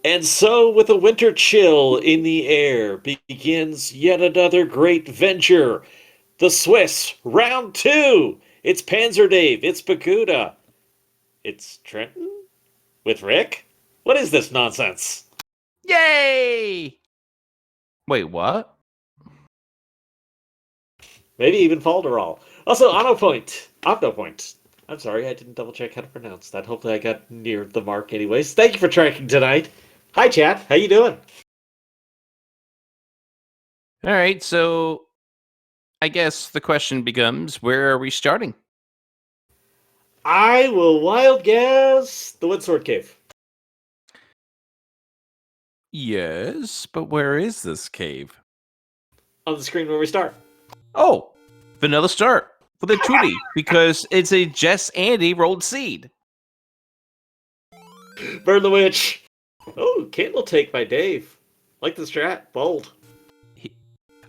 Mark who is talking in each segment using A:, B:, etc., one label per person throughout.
A: And so, with a winter chill in the air, begins yet another great venture. The Swiss, round two. It's PanzerDave, it's Bakudah, it's Trenton with Rick. What is this nonsense?
B: Yay! Wait, what?
A: Maybe even Falderall. Also, Octopoint. I'm sorry, I didn't double check how to pronounce that. Hopefully, I got near the mark. Anyways, thank you for tracking tonight. Hi, chat. How you doing?
B: All right, so I guess the question becomes, where are we starting?
A: I will wild guess the Woodsword Cave.
B: Yes, but where is this cave?
A: On the screen where we start.
B: Oh, vanilla start with a tootie because it's a Jess Andy rolled seed.
A: Burn the Witch. Oh, Candle Take by Dave. Like the strat. Bold.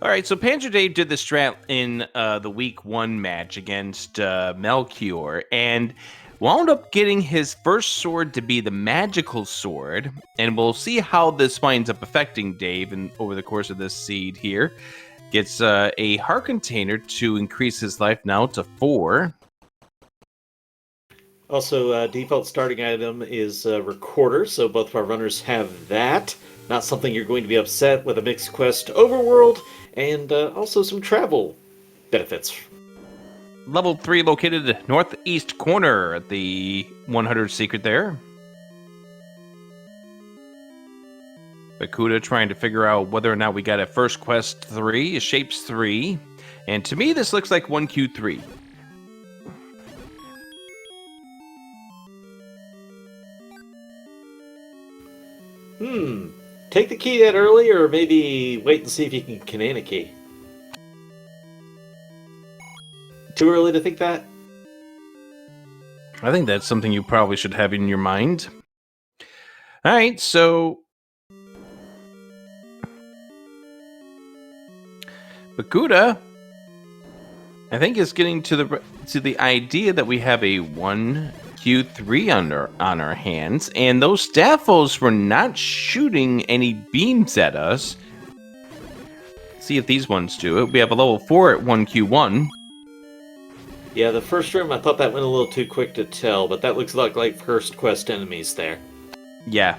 B: All right, so PanzerDave did the strat in the week 1 match against Melchior and wound up getting his first sword to be the magical sword, and we'll see how this winds up affecting Dave over the course of this seed here. Gets a heart container to increase his life now to 4.
A: Also, default starting item is Recorder, so both of our runners have that. Not something you're going to be upset with a mixed quest overworld, and also some travel benefits.
B: Level 3 located northeast corner at the 100 secret there. Bakudah trying to figure out whether or not we got a first quest 3, a shapes 3. And to me, this looks like 1Q3.
A: Take the key that early, or maybe wait and see if you can Canana key. Too early to think that?
B: I think that's something you probably should have in your mind. All right, so Bakudah, I think, is getting to the idea that we have a 1Q3 on our hands, and those Staffos were not shooting any beams at us. See if these ones do it. We have a level 4 at 1Q1.
A: Yeah, the first room, I thought that went a little too quick to tell, but that looks like first quest enemies there.
B: Yeah.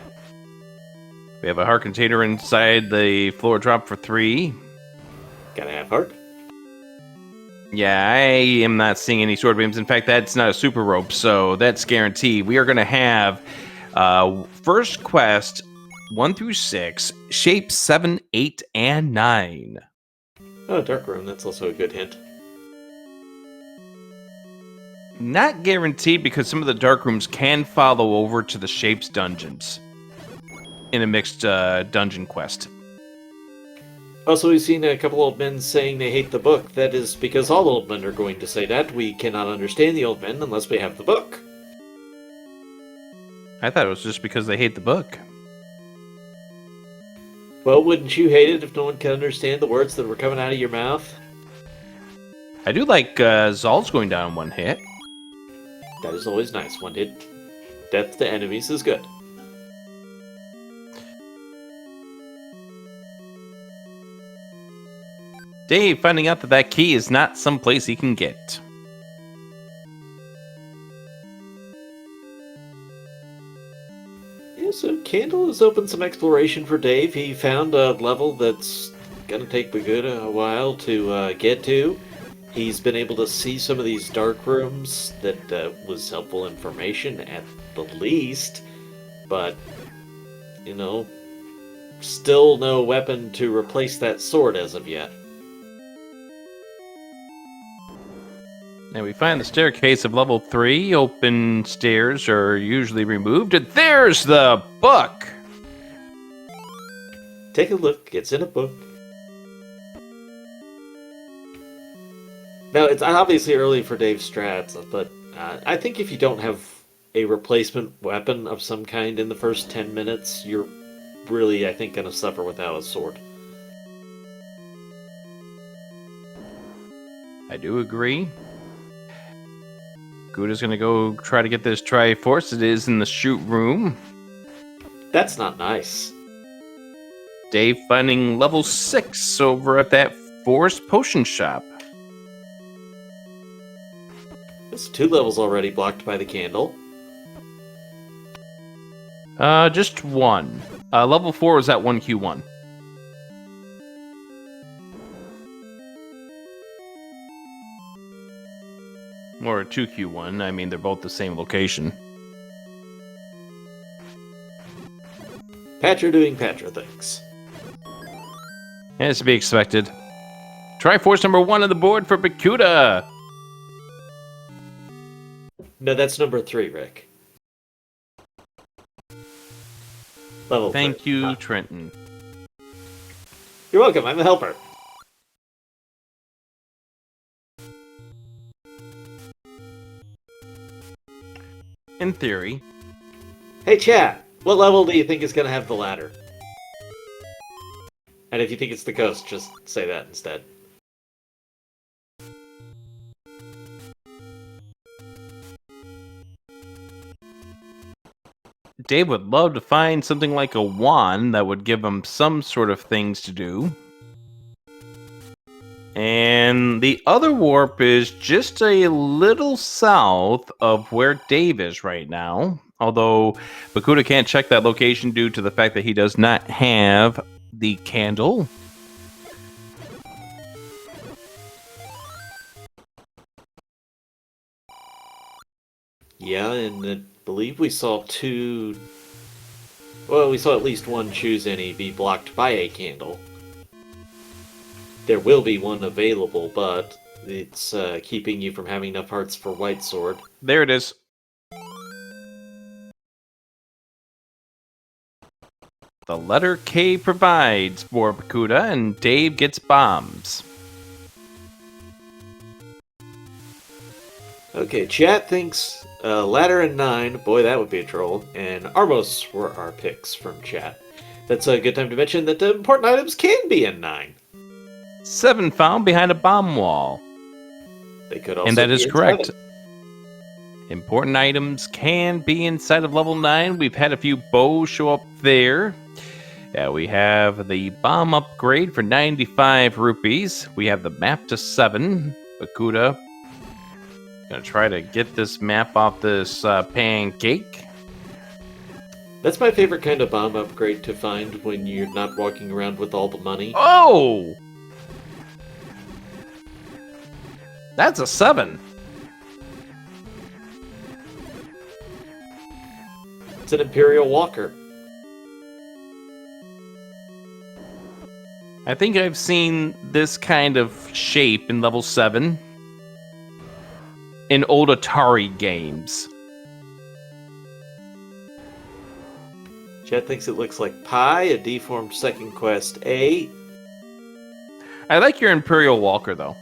B: We have a heart container inside the floor drop for 3.
A: Gotta have heart.
B: Yeah, I am not seeing any sword beams. In fact, that's not a super rope, so that's guaranteed. We are going to have first quest 1 through 6, shape 7, 8, and 9.
A: Oh, Dark Room, that's also a good hint.
B: Not guaranteed because some of the dark rooms can follow over to the shapes dungeons in a mixed dungeon quest.
A: Also, we've seen a couple old men saying they hate the book. That is because all old men are going to say that. We cannot understand the old men unless we have the book.
B: I thought it was just because they hate the book.
A: Well, wouldn't you hate it if no one could understand the words that were coming out of your mouth?
B: I do like Zal's going down in 1 hit.
A: That is always nice. 1 hit death to enemies is good.
B: Dave finding out that key is not someplace he can get.
A: Yeah, so Candle has opened some exploration for Dave. He found a level that's gonna take Bakudah a while to get to. He's been able to see some of these dark rooms that was helpful information at the least, but, you know, still no weapon to replace that sword as of yet.
B: And we find the staircase of level 3. Open stairs are usually removed. And there's the book!
A: Take a look. It's in a book. Now, it's obviously early for Dave's strats, but I think if you don't have a replacement weapon of some kind in the first 10 minutes, you're really, I think, going to suffer without a sword.
B: I do agree. Gouda's going to go try to get this Triforce. It is in the shoot room.
A: That's not nice.
B: Dave finding level 6 over at that forest potion shop.
A: There's 2 levels already blocked by the candle.
B: Just one. Level 4 was at 1Q1. Or 2Q1. I mean, they're both the same location.
A: Patcher doing Patcher things.
B: As to be expected. Triforce number 1 on the board for Bakudah.
A: No, that's number 3, Rick. Level
B: Thank
A: 3.
B: you, Trenton.
A: You're welcome, I'm a helper.
B: In theory.
A: Hey, chat, what level do you think is going to have the ladder? And if you think it's the ghost, just say that instead.
B: Dave would love to find something like a wand that would give him some sort of things to do. And the other warp is just a little south of where Dave is right now. Although Bakudah can't check that location due to the fact that he does not have the candle.
A: Yeah, and I believe we saw 2... Well, we saw at least one choose any be blocked by a candle. There will be one available, but it's keeping you from having enough hearts for White Sword.
B: There it is. The letter K provides for Bakudah, and Dave gets bombs.
A: Okay, chat thinks ladder and 9, boy that would be a troll, and Armos were our picks from chat. That's a good time to mention that the important items can be in 9.
B: 7 found behind a bomb wall.
A: They could also
B: And that
A: be
B: is
A: in
B: correct.
A: 7.
B: Important items can be inside of level 9. We've had a few bows show up there. We have the bomb upgrade for 95 rupees. We have the map to 7. Bakudah gonna try to get this map off this pancake.
A: That's my favorite kind of bomb upgrade to find when you're not walking around with all the money.
B: Oh! That's a 7.
A: It's an Imperial Walker.
B: I think I've seen this kind of shape in level 7 in old Atari games.
A: Chat thinks it looks like Pi, a deformed second quest A.
B: I like your Imperial Walker, though.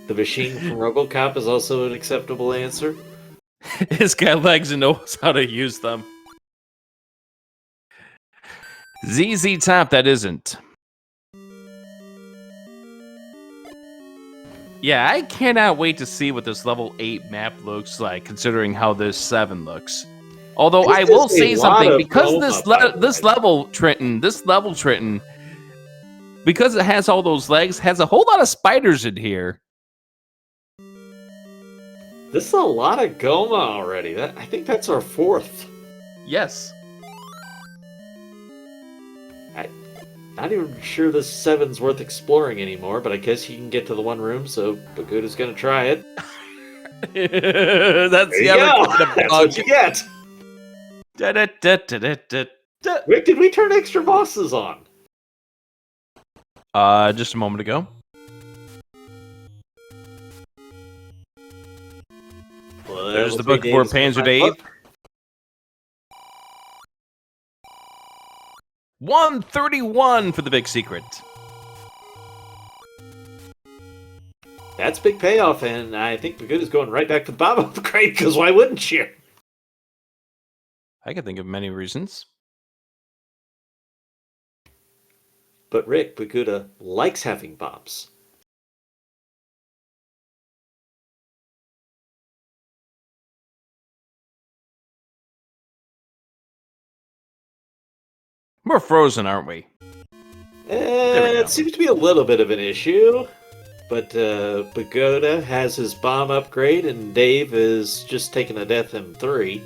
A: The machine from RoboCop is also an acceptable answer.
B: It's got legs and knows how to use them. ZZ Top, that isn't. Yeah, I cannot wait to see what this level 8 map looks like, considering how this 7 looks. Although I will say something, because this level, Trenton, because it has all those legs, has a whole lot of spiders in here.
A: This is a lot of Goma already. I think that's our 4th.
B: Yes.
A: Not even sure this 7's worth exploring anymore, but I guess you can get to the one room, so Bakudah's gonna try it.
B: That's
A: the other kind of bug. That's what you get. Rick, did we turn extra bosses on?
B: Just a moment ago.
A: Well,
B: there's the book for PanzerDave. 131 for the big secret.
A: That's big payoff, and I think Bakudah's going right back to the bomb upgrade, because why wouldn't you?
B: I can think of many reasons.
A: But Rick, Bakudah likes having bombs.
B: We're frozen, aren't we? There we go.
A: It seems to be a little bit of an issue, but Bakudah has his bomb upgrade, and Dave is just taking a death M3.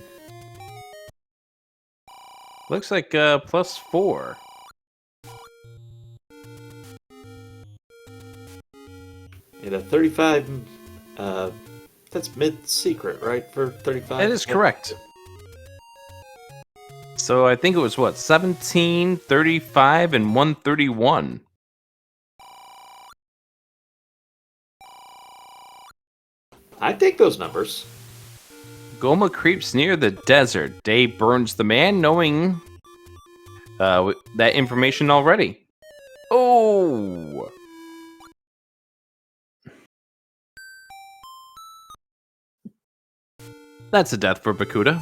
B: Looks like +4.
A: And a 35, that's mid-secret, right, for 35?
B: That is correct. So I think it was, what, 17, 35, and 131.
A: I take those numbers.
B: Goma creeps near the desert. Dave burns the man, knowing that information already. Oh! That's a death for Bakudah.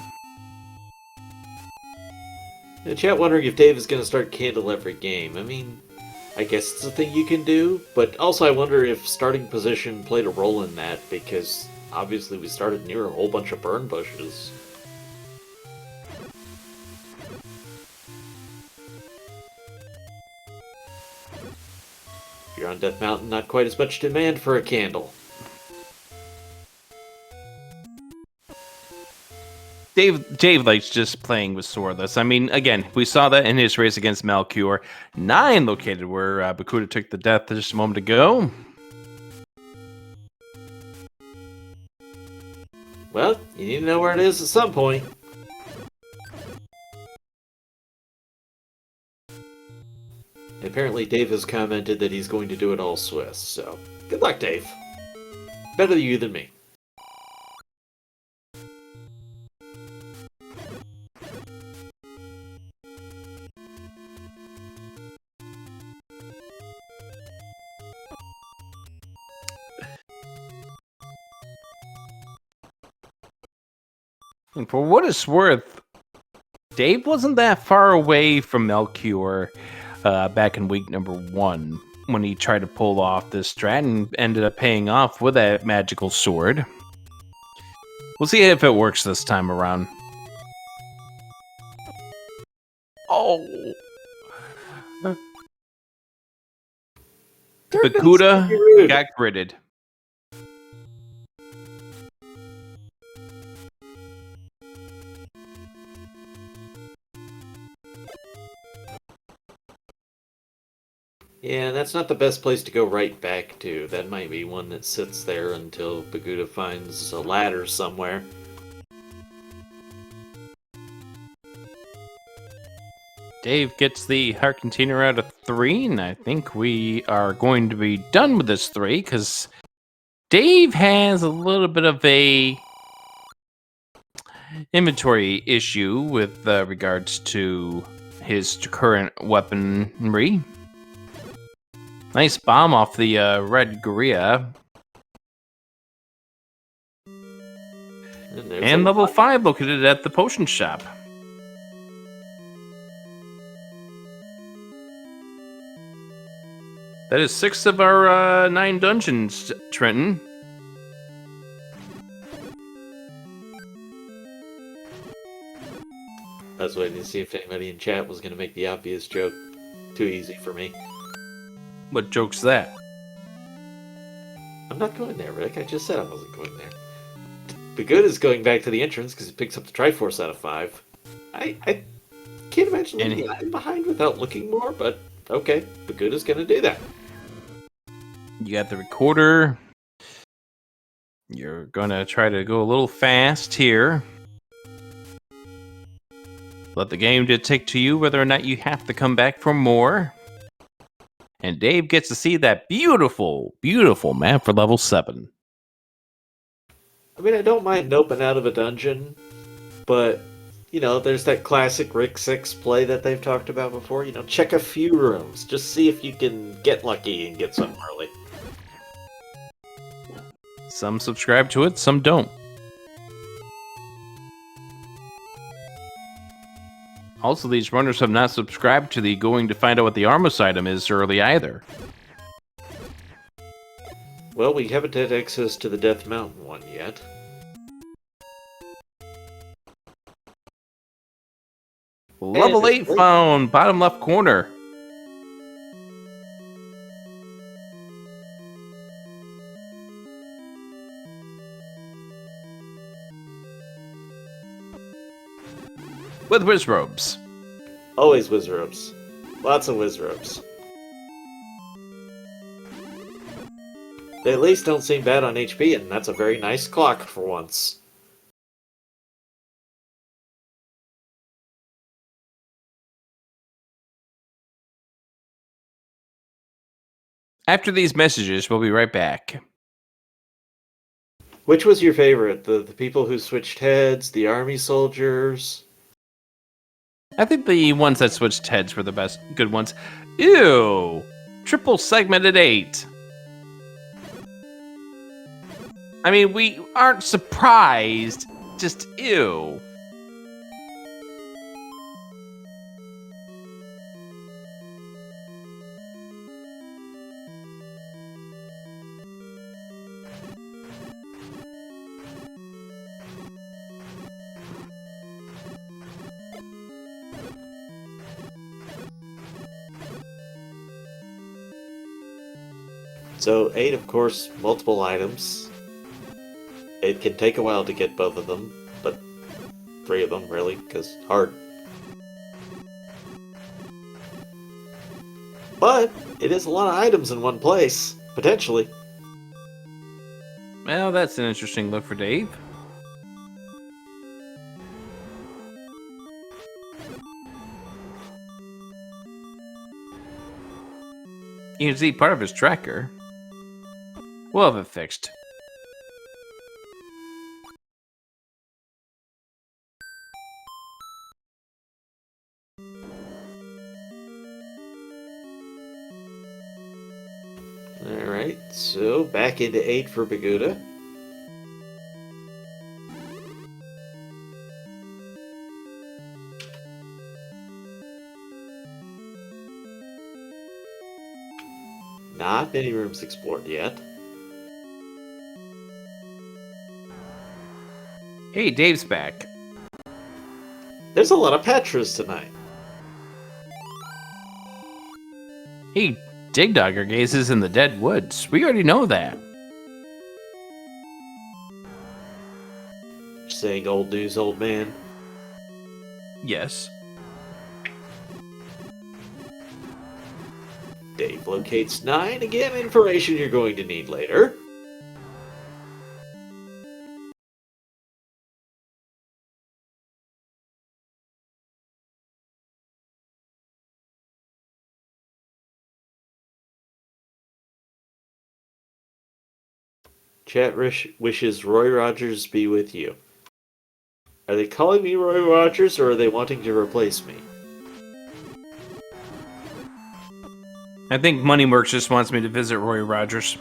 A: In the chat wondering if Dave is going to start Candle every game. I mean, I guess it's a thing you can do, but also I wonder if starting position played a role in that, because obviously we started near a whole bunch of burn bushes. If you're on Death Mountain, not quite as much demand for a candle.
B: Dave likes just playing with swordless. I mean, again, we saw that in his race against Melchior. 9 located where Bakudah took the death just a moment ago.
A: Well, you need to know where it is at some point. And apparently Dave has commented that he's going to do it all Swiss, so good luck, Dave. Better you than me.
B: And for what it's worth, Dave wasn't that far away from Melchior back in week number 1 when he tried to pull off this strat and ended up paying off with that magical sword. We'll see if it works this time around. Oh! Bakudah got gridded.
A: Yeah, that's not the best place to go right back to. That might be one that sits there until Bakudah finds a ladder somewhere.
B: Dave gets the heart container out of 3, and I think we are going to be done with this 3, because Dave has a little bit of a inventory issue with regards to his current weaponry. Nice bomb off the red Gorilla. And level 5 located at the potion shop. That is 6 of our 9 dungeons, Trenton.
A: I was waiting to see if anybody in chat was going to make the obvious joke. Too easy for me.
B: What joke's that?
A: I'm not going there, Rick. I just said I wasn't going there. Bakudah's going back to the entrance because he picks up the Triforce out of 5. I can't imagine leaving him behind without looking more, but okay. Bakudah's going to do that.
B: You got the recorder. You're going to try to go a little fast here. Let the game dictate to you whether or not you have to come back for more. And Dave gets to see that beautiful, beautiful map for level 7.
A: I mean, I don't mind noping out of a dungeon, but, you know, there's that classic Rick 6 play that they've talked about before. You know, check a few rooms. Just see if you can get lucky and get something early.
B: Some subscribe to it, some don't. Also, these runners have not subscribed to the going to find out what the Armos item is early either.
A: Well, we haven't had access to the Death Mountain one yet.
B: Level 8 found, bottom left corner. With whiz robes.
A: Always whiz robes. Lots of whiz robes. They at least don't seem bad on HP, and that's a very nice clock for once.
B: After these messages, we'll be right back.
A: Which was your favorite? The people who switched heads, the army soldiers?
B: I think the ones that switched heads were the best, good ones. Ew! Triple segmented 8. I mean, we aren't surprised, just ew.
A: So 8, of course, multiple items. It can take a while to get both of them, but 3 of them, really, because hard. But it is a lot of items in one place, potentially.
B: Well, that's an interesting look for Dave. You can see part of his tracker. We'll have it fixed.
A: Alright, so back into 8 for Bakudah. Not many rooms explored yet.
B: Hey, Dave's back.
A: There's a lot of Petras tonight.
B: Hey, Dig Dogger gazes in the dead woods. We already know that.
A: Saying old news, old man.
B: Yes.
A: Dave locates 9. Again, information you're going to need later. Chat wishes Roy Rogers be with you. Are they calling me Roy Rogers, or are they wanting to replace me?
B: I think Moneyworks just wants me to visit Roy Rogers.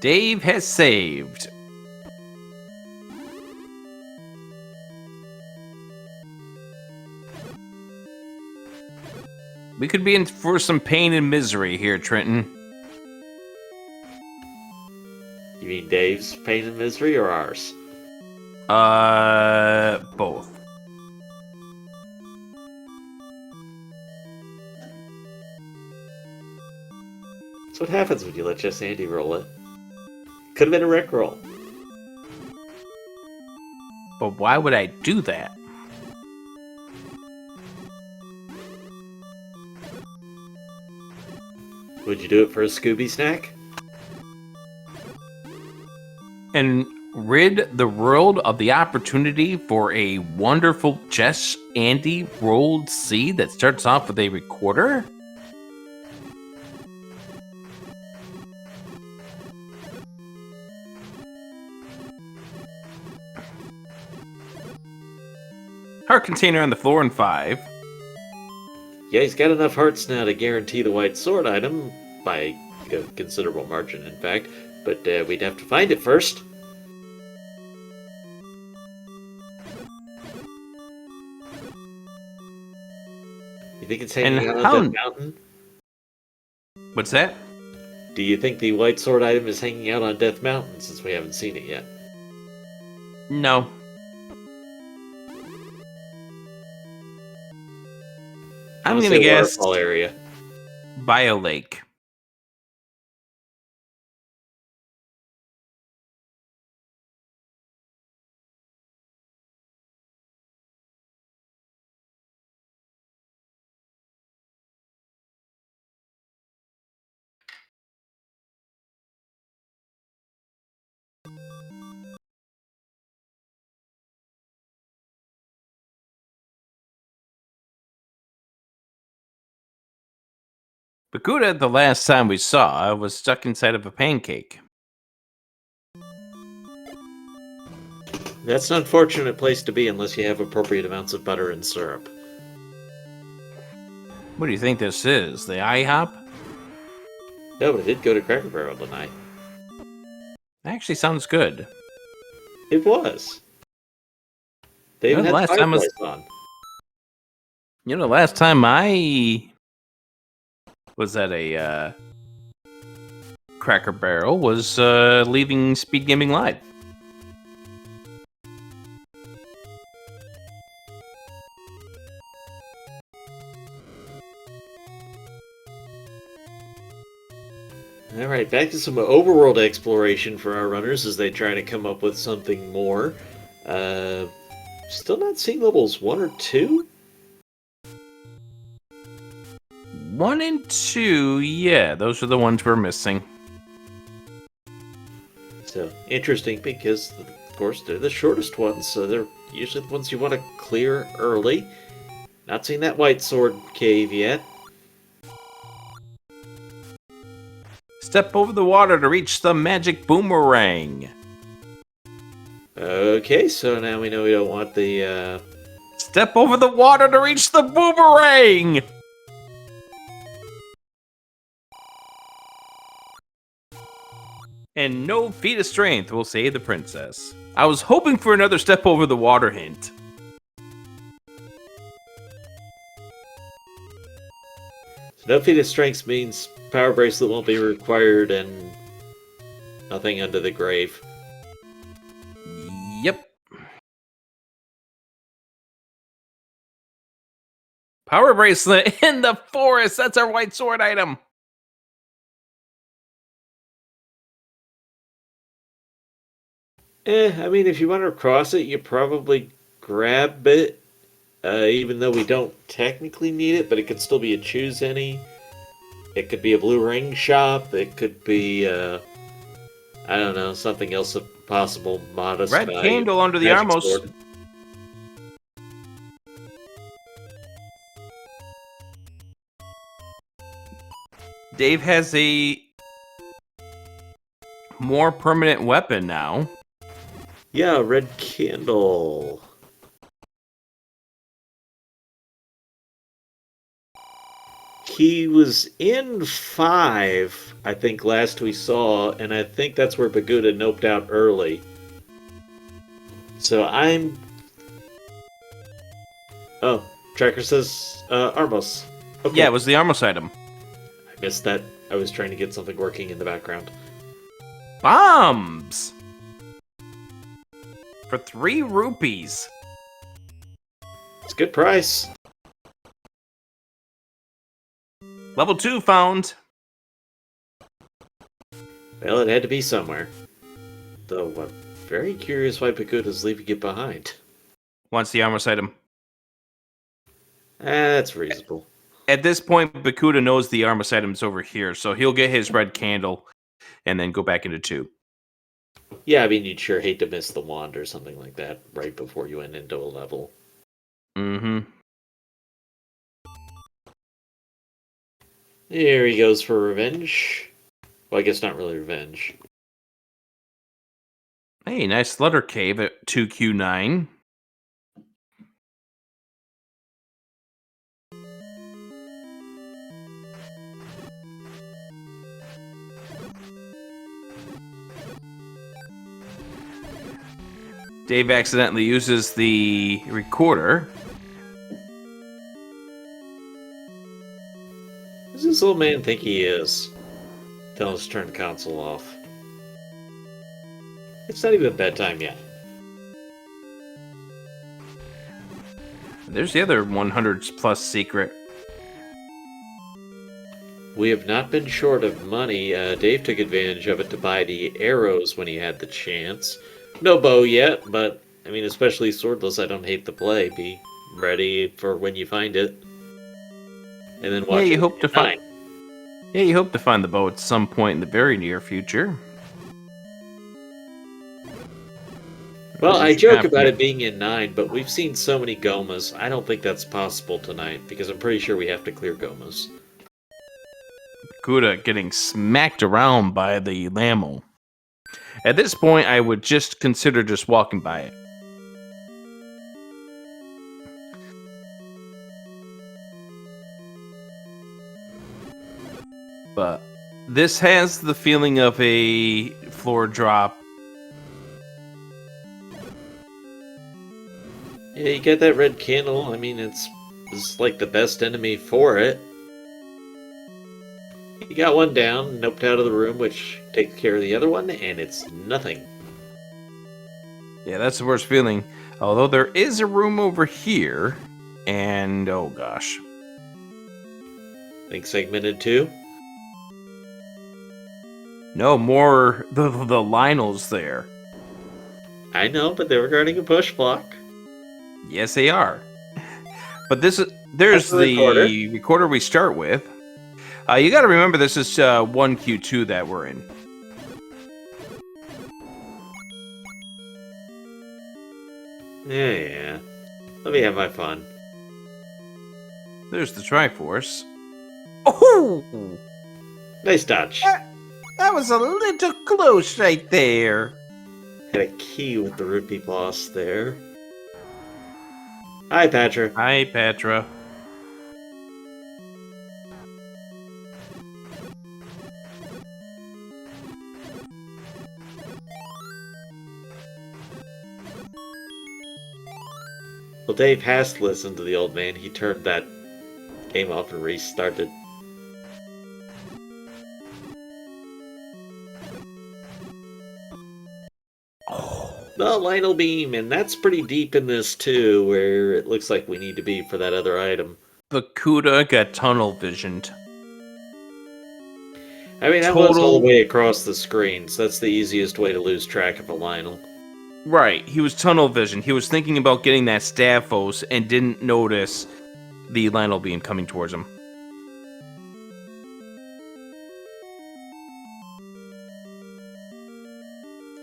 B: Dave has saved. We could be in for some pain and misery here, Trenton.
A: You mean Dave's pain and misery, or ours?
B: Both.
A: That's what happens when you let Just Andy roll it. Could have been a Rick roll.
B: But why would I do that?
A: Would you do it for a Scooby snack?
B: And rid the world of the opportunity for a wonderful Jess Andy rolled seed that starts off with a recorder? Heart container on the floor in 5.
A: Yeah, he's got enough hearts now to guarantee the white sword item, by a considerable margin, in fact, but we'd have to find it first. You think it's hanging out on that mountain?
B: What's that?
A: Do you think the white sword item is hanging out on Death Mountain since we haven't seen it yet?
B: No. I'm gonna guess
A: waterfall area.
B: Bio Lake. Bakudah, the last time we saw, was stuck inside of a pancake.
A: That's an unfortunate place to be unless you have appropriate amounts of butter and syrup.
B: What do you think this is? The IHOP?
A: No, but it did go to Cracker Barrel tonight.
B: Actually sounds good.
A: It was. They even
B: Well,
A: had
B: last time
A: fireplace on.
B: You know, the last time I was at a Cracker Barrel was leaving SpeedGaming Live.
A: Alright, back to some overworld exploration for our runners as they try to come up with something more. Still not seeing levels 1 or 2?
B: 1 and 2, yeah, those are the ones we're missing.
A: So, interesting because, of course, they're the shortest ones, so they're usually the ones you want to clear early. Not seeing that white sword cave yet.
B: Step over the water to reach the magic boomerang.
A: Okay, so now we know we don't want the,
B: Step over the water to reach the boomerang! And no feat of strength will save the princess. I was hoping for another step over the water hint.
A: No feat of strength means power bracelet won't be required and nothing under the grave.
B: Yep. Power bracelet in the forest. That's our white sword item.
A: I mean, if you want to cross it, you probably grab it. Even though we don't technically need it, but it could still be a choose any. It could be a blue ring shop. It could be, I don't know, something else of possible modest
B: Red
A: value.
B: candle under the
A: Magic
B: armos.
A: sword.
B: Dave has a more permanent weapon now.
A: Yeah, red candle. He was in 5, I think, last we saw, and I think that's where Bakudah noped out early. So I'm... Oh, Tracker says Armos. Okay.
B: Yeah, it was the Armos item.
A: I missed that. I was trying to get something working in the background.
B: Bombs! For 3 rupees.
A: It's a good price.
B: Level 2 found.
A: Well, it had to be somewhere. Though I'm very curious why Bakudah's leaving it behind.
B: Wants the Armos item.
A: That's reasonable.
B: At this point, Bakudah knows the Armos item's over here, so he'll get his red candle and then go back into 2.
A: Yeah, I mean, you'd sure hate to miss the wand or something like that right before you went into a level.
B: Mm-hmm.
A: Here he goes for revenge. Well, I guess not really revenge.
B: Hey, nice letter cave at 2Q9. Dave accidentally uses the recorder.
A: Who's this little man think he is? Tell us to turn the console off. It's not even bedtime yet.
B: There's the other 100 plus secret.
A: We have not been short of money. Dave took advantage of it to buy the arrows when he had the chance. No bow yet, but, I mean, especially swordless, I don't hate the play. Be ready for when you find it. And then watch
B: Yeah, you
A: it
B: hope to find. Yeah, you hope to find the bow at some point in the very near future.
A: Well, I
B: There's
A: joke
B: your
A: about it
B: compliment.
A: being in 9, but we've seen so many Gomas, I don't think that's possible tonight, because I'm pretty sure we have to clear Gomas.
B: Bakudah getting smacked around by the Lamel. At this point, I would just consider just walking by it. But this has the feeling of a floor drop.
A: Yeah, you get that red candle, I mean, it's like the best enemy for it. You got one down, noped out of the room, which takes care of the other one, and it's nothing.
B: Yeah, that's the worst feeling. Although there is a room over here, and oh gosh.
A: Think segmented 2?
B: No, more the Lionel's there.
A: I know, but they were guarding a push block.
B: Yes, they are. But there's
A: That's the
B: the recorder we start with. You got to remember this is 1Q2 that we're in.
A: Yeah. Let me have my fun.
B: There's the Triforce. Oh,
A: Nice dodge.
B: that was a little close right there.
A: Had a key with the rupee boss there. Hi, Patra.
B: Hi, Patra.
A: Well, Dave has to listen to the old man. He turned that game off and restarted. The Lionel Beam, and that's pretty deep in this too, where it looks like we need to be for that other item.
B: Bakudah got tunnel visioned.
A: I mean, that was all the way across the screen, so that's the easiest way to lose track of a Lionel.
B: Right, he was tunnel vision. He was thinking about getting that Staphos and didn't notice the Lionel beam coming towards him.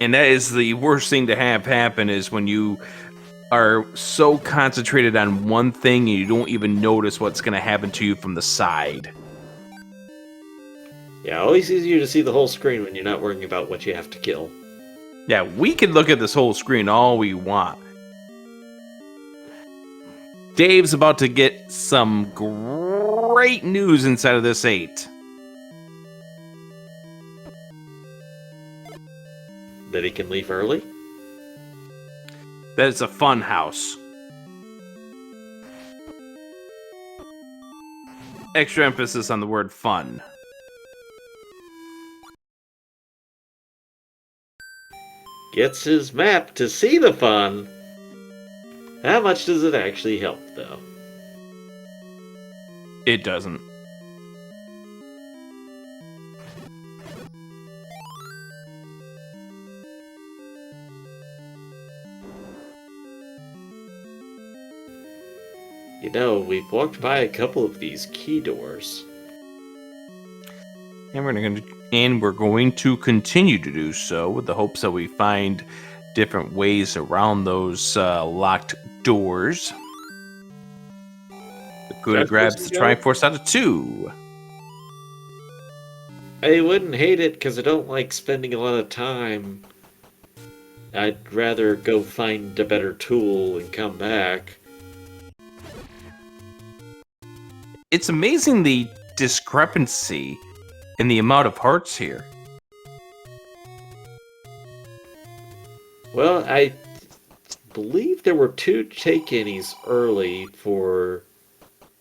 B: And that is the worst thing to have happen is when you are so concentrated on one thing and you don't even notice what's going to happen to you from the side.
A: Yeah, always easier to see the whole screen when you're not worrying about what you have to kill.
B: Yeah, we can look at this whole screen all we want. Dave's about to get some great news inside of this 8.
A: That he can leave early?
B: That it's a fun house. Extra emphasis on the word fun.
A: Gets his map to see the fun. How much does it actually help, though?
B: It doesn't.
A: You know, we've walked by a couple of these key doors.
B: And we're going to continue to do so with the hopes that we find different ways around those locked doors. Bakudah grabs the Triforce out of 2.
A: I wouldn't hate it because I don't like spending a lot of time. I'd rather go find a better tool and come back.
B: It's amazing the discrepancy in the amount of hearts here.
A: Well, I believe there were 2 take-innies early for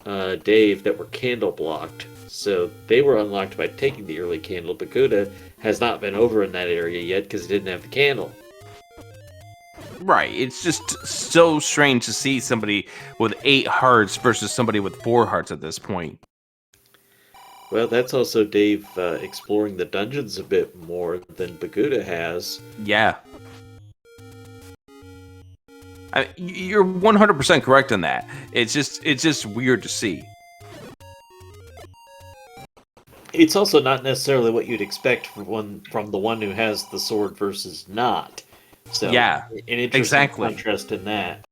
A: Dave that were candle blocked. So they were unlocked by taking the early candle. Bakudah has not been over in that area yet because he didn't have the candle.
B: Right. It's just so strange to see somebody with 8 hearts versus somebody with 4 hearts at this point.
A: Well, that's also Dave exploring the dungeons a bit more than Bakudah has.
B: Yeah. You're 100% correct on that. It's just weird to see.
A: It's also not necessarily what you'd expect from the one who has the sword versus not. So,
B: yeah,
A: an interesting contrast in that.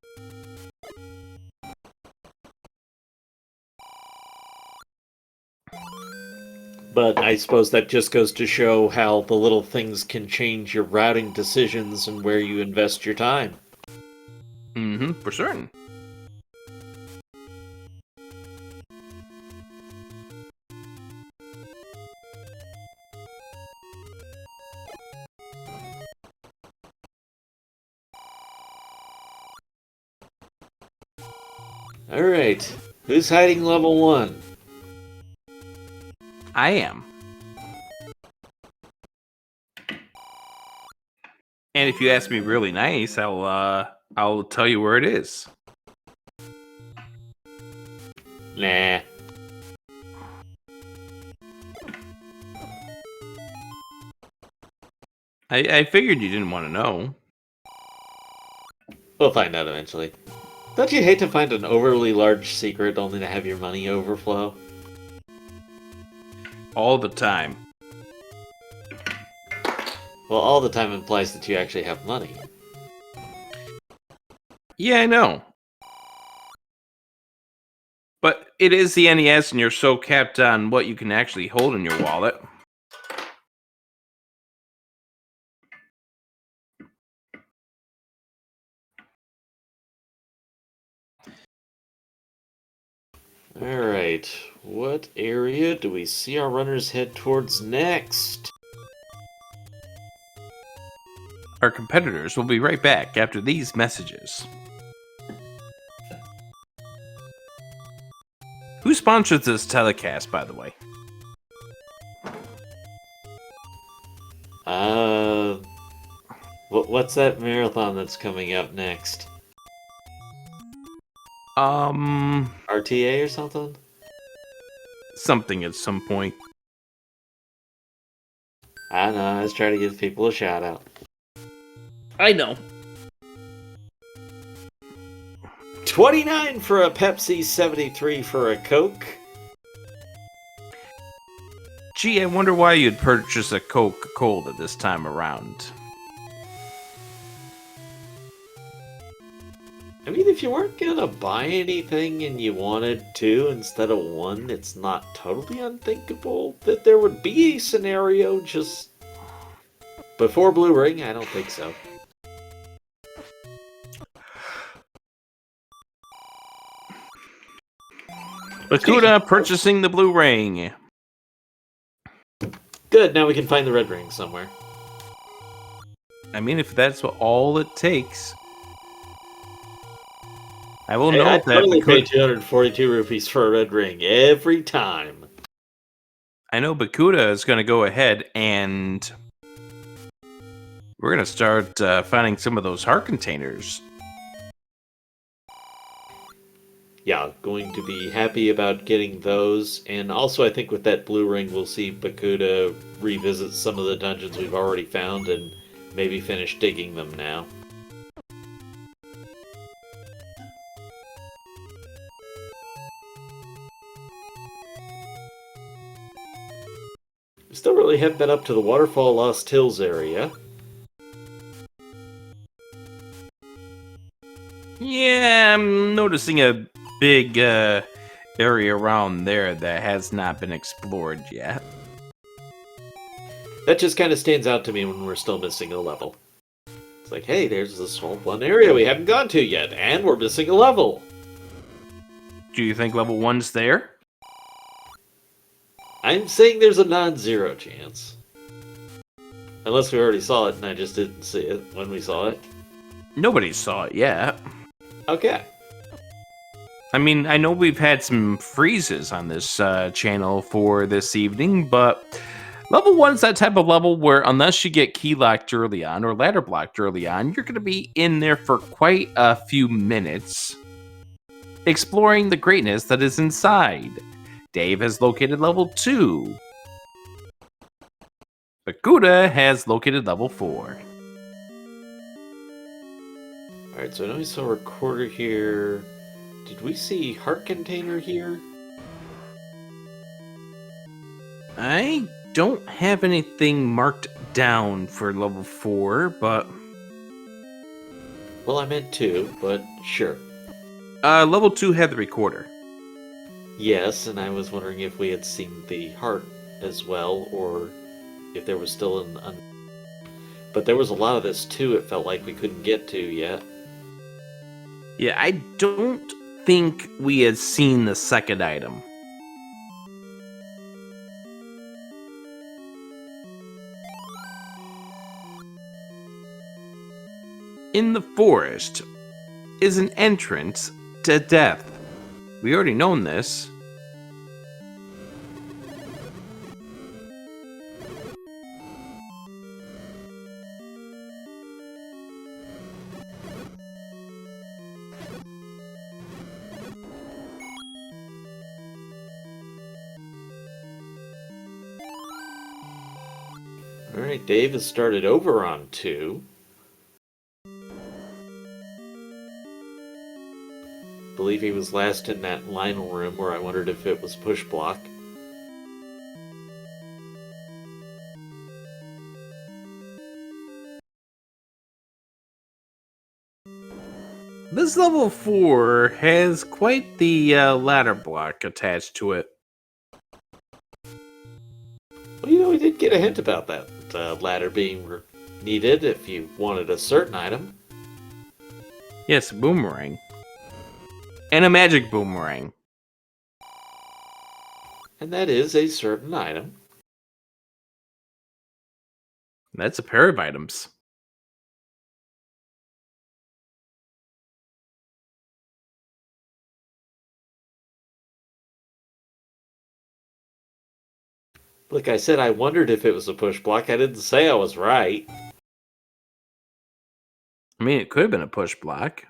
A: But I suppose that just goes to show how the little things can change your routing decisions and where you invest your time.
B: Mm-hmm, for certain.
A: Alright, who's hiding level 1?
B: I am. And if you ask me really nice, I'll tell you where it is.
A: Nah.
B: I figured you didn't want to know.
A: We'll find out eventually. Don't you hate to find an overly large secret only to have your money overflow?
B: All the time.
A: Well, all the time implies that you actually have money.
B: Yeah, I know. But it is the NES, and you're so capped on what you can actually hold in your wallet.
A: Alright, what area do we see our runners head towards next?
B: Our competitors will be right back after these messages. Who sponsors this telecast, by the way?
A: What's that marathon that's coming up next? RTA or something?
B: Something at some point.
A: I don't know, I was trying to give people a shout out.
B: I know.
A: 29 for a Pepsi, 73 for a Coke.
B: Gee, I wonder why you'd purchase a Coca-Cola this time around.
A: I mean, if you weren't gonna buy anything and you wanted 2 instead of 1, it's not totally unthinkable that there would be a scenario just before Blue Ring. I don't think so.
B: Bakudah purchasing the blue ring.
A: Good, now we can find the red ring somewhere.
B: I mean, if that's all it takes. I will note
A: I'd
B: that
A: totally pay 242 rupees for a red ring every time.
B: I know Bakudah is going to go ahead and we're going to start finding some of those heart containers.
A: Yeah, going to be happy about getting those. And also, I think with that blue ring, we'll see Bakudah revisit some of the dungeons we've already found and maybe finish digging them now. We still really haven't been up to the Waterfall Lost Hills area.
B: Yeah, I'm noticing a big area around there that has not been explored yet.
A: That just kind of stands out to me when we're still missing a level. It's like, hey, there's this whole one area we haven't gone to yet, and we're missing a level.
B: Do you think level 1's there?
A: I'm saying there's a non-zero chance. Unless we already saw it and I just didn't see it when we saw it.
B: Nobody saw it yet.
A: Okay.
B: I mean, I know we've had some freezes on this channel for this evening, but level 1 is that type of level where unless you get key locked early on or ladder blocked early on, you're going to be in there for quite a few minutes exploring the greatness that is inside. Dave has located level 2. Bakudah has located level 4.
A: Alright, so I know we saw a recorder here. Did we see heart container here?
B: I don't have anything marked down for level 4, but...
A: Well, I meant 2, but sure.
B: Level 2 had the recorder.
A: Yes, and I was wondering if we had seen the heart as well, or if there was still an... But there was a lot of this too, it felt like we couldn't get to yet.
B: Yeah, I don't think we had seen the second item. In the forest is an entrance to death. We already known this.
A: Alright, Dave has started over on 2. Believe he was last in that Lionel room where I wondered if it was push block.
B: This level 4 has quite the ladder block attached to it.
A: Well, you know, we did get a hint about that ladder being needed if you wanted a certain item.
B: Yes, a boomerang. And a magic boomerang.
A: And that is a certain item.
B: That's a pair of items.
A: Like I said, I wondered if it was a push block. I didn't say I was right.
B: I mean, it could have been a push block.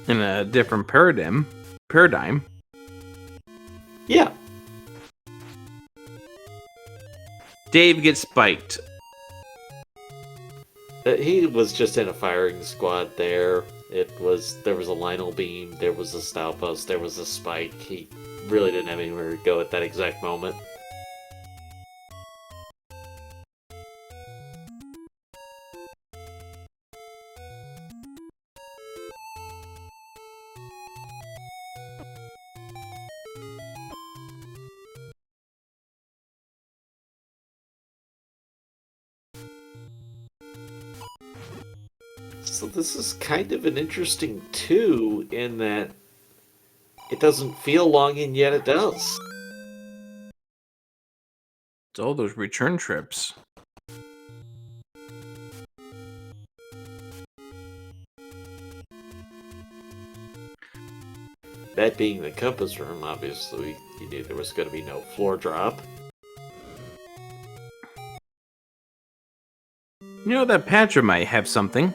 B: In a different paradigm.
A: Yeah.
B: Dave gets spiked.
A: He was just in a firing squad there. There was a Lionel beam, there was a Stalpost, there was a spike. He really didn't have anywhere to go at that exact moment. So this is kind of an interesting 2 in that it doesn't feel long and yet it does.
B: It's all those return trips.
A: That being the compass room, obviously, you knew there was going to be no floor drop.
B: You know, that Patra might have something.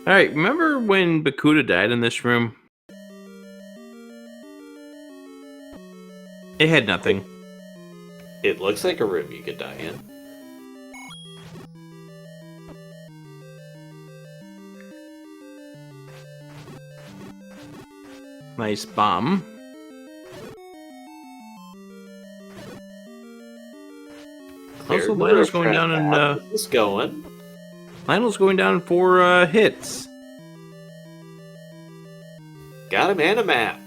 B: Alright, remember when Bakudah died in this room? It had nothing.
A: It looks like a room you could die in.
B: Nice bomb. Also, Lionel's going down and
A: It's going.
B: Lionel's going down for hits.
A: Got him and a map.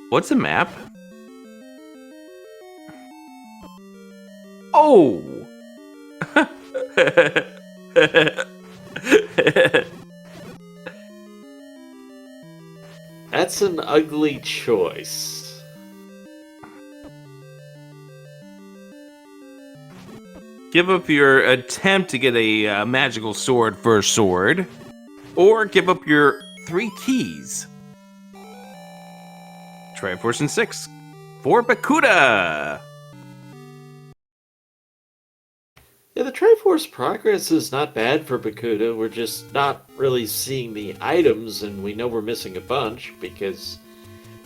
B: What's a map? Oh!
A: That's an ugly choice.
B: Give up your attempt to get a magical sword for a sword, or give up your 3 keys. Triforce and 6 for Bakudah.
A: Yeah, the Triforce progress is not bad for Bakudah. We're just not really seeing the items, and we know we're missing a bunch because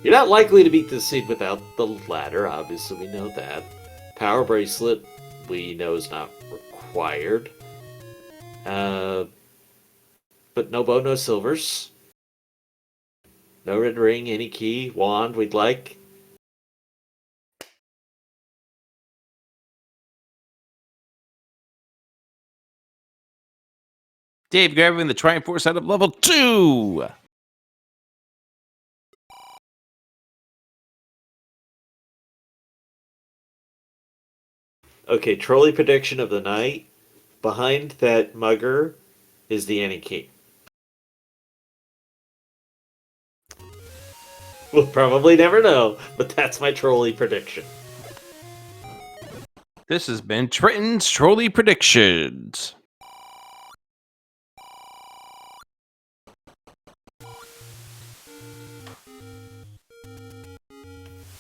A: you're not likely to beat this seed without the ladder. Obviously, we know that. Power Bracelet, we know is not required. But no bow, no silvers. No red ring, any key, wand we'd like.
B: Dave grabbing the Triforce out of level 2.
A: Okay, trolley prediction of the night. Behind that mugger is the any key. We'll probably never know, but that's my trolley prediction.
B: This has been Triton's Trolley Predictions.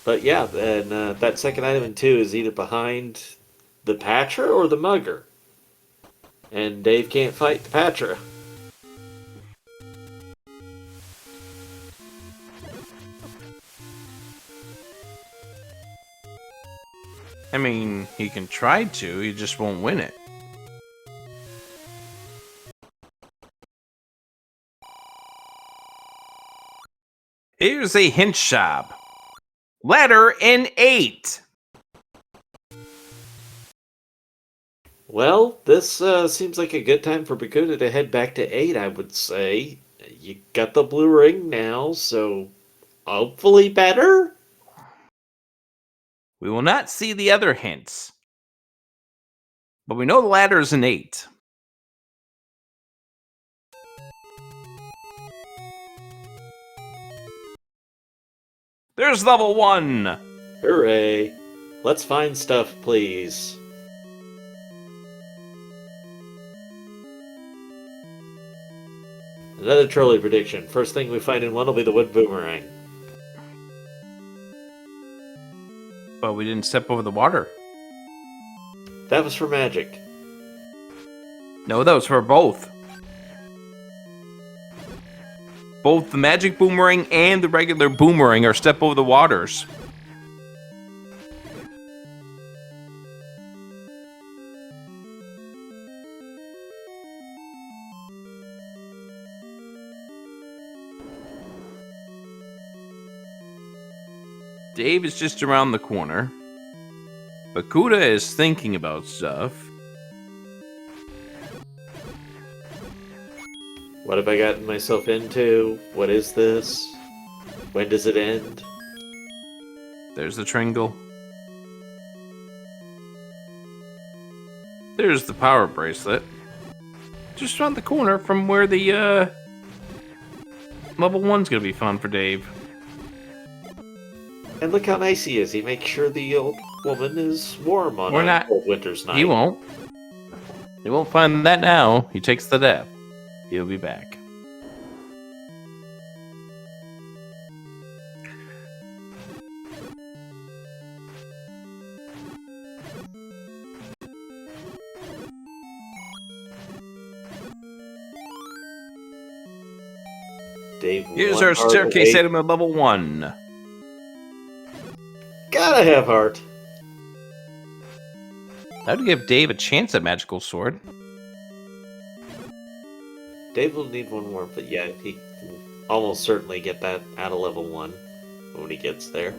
A: But yeah, and that second item in 2 is either behind the Patcher or the Mugger. And Dave can't fight the Patcher.
B: I mean, he can try to, he just won't win it. Here's a hint shop. Ladder in 8.
A: Well, this seems like a good time for Bakudah to head back to 8, I would say. You got the blue ring now, so hopefully better?
B: We will not see the other hints. But we know the ladder is an 8. There's level 1.
A: Hooray. Let's find stuff, please. Another trolley prediction. First thing we find in one will be the wood boomerang.
B: But we didn't step over the water.
A: That was for magic.
B: No, that was for both. Both the magic boomerang and the regular boomerang are step over the waters. Dave is just around the corner. Bakudah is thinking about stuff.
A: What have I gotten myself into? What is this? When does it end?
B: There's the Tringle. There's the power bracelet. Just around the corner from where the level 1's gonna be fun for Dave.
A: And look how nice he is. He makes sure the old woman is warm on a cold winter's night.
B: He won't. He won't find that now. He takes the death. He'll be back.
A: Dave,
B: Here's our staircase item at level 1.
A: Gotta have heart.
B: That would give Dave a chance at magical sword.
A: Dave will need one more, but yeah, he will almost certainly get that out of level 1 when he gets there.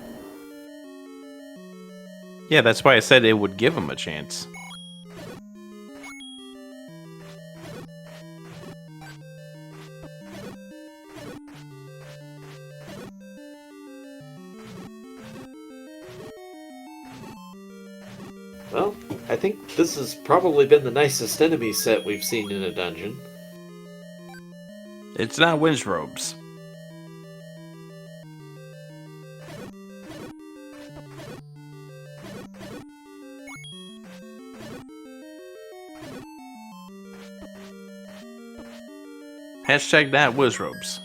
B: Yeah, that's why I said it would give him a chance.
A: Well, I think this has probably been the nicest enemy set we've seen in a dungeon.
B: It's not Winds Robes. Hashtag that Wizrobes.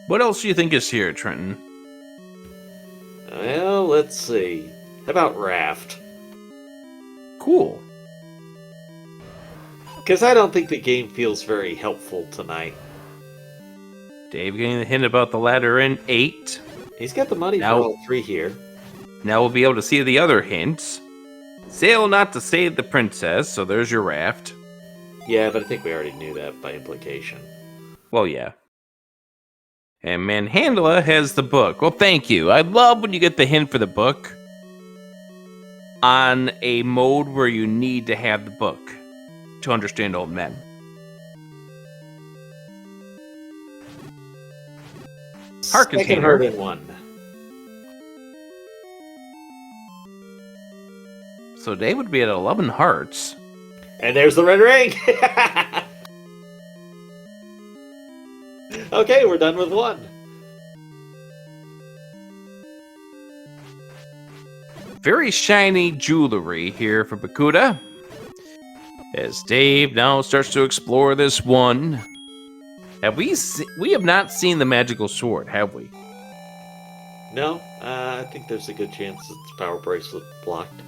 B: What else do you think is here, Trenton?
A: Well, let's see. How about Raft?
B: Cool.
A: Because I don't think the game feels very helpful tonight.
B: Dave getting the hint about the ladder in 8.
A: He's got the money
B: Now-
A: for all 3 here.
B: Now we'll be able to see the other hints. Sail not to save the princess, so there's your raft.
A: Yeah, but I think we already knew that by implication.
B: Well, yeah. And Manhandla has the book. Well, thank you. I love when you get the hint for the book on a mode where you need to have the book to understand old men. Heart
A: Second
B: container.
A: heart in 1.
B: So Dave would be at 11 hearts.
A: And there's the red ring! Okay, we're done with 1.
B: Very shiny jewelry here for Bakudah. As Dave now starts to explore this one. We have not seen the magical sword, have we?
A: No, I think there's a good chance it's power bracelet blocked.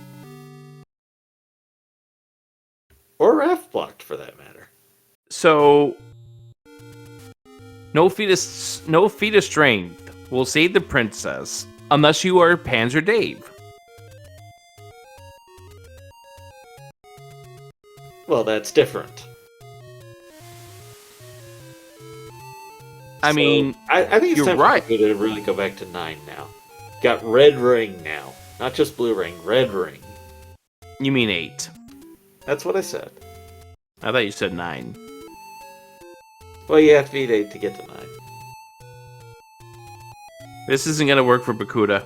A: Or Raft blocked, for that matter.
B: So, no feat of strength will save the princess unless you are PanzerDave.
A: Well, that's different.
B: I mean,
A: I think it's
B: you're
A: time
B: right.
A: for Bakudah to really go back to 9 now. Got red ring now. Not just blue ring, red ring.
B: You mean 8.
A: That's what I said.
B: I thought you said 9.
A: Well, you have to beat 8 to get to 9.
B: This isn't going to work for Bakudah.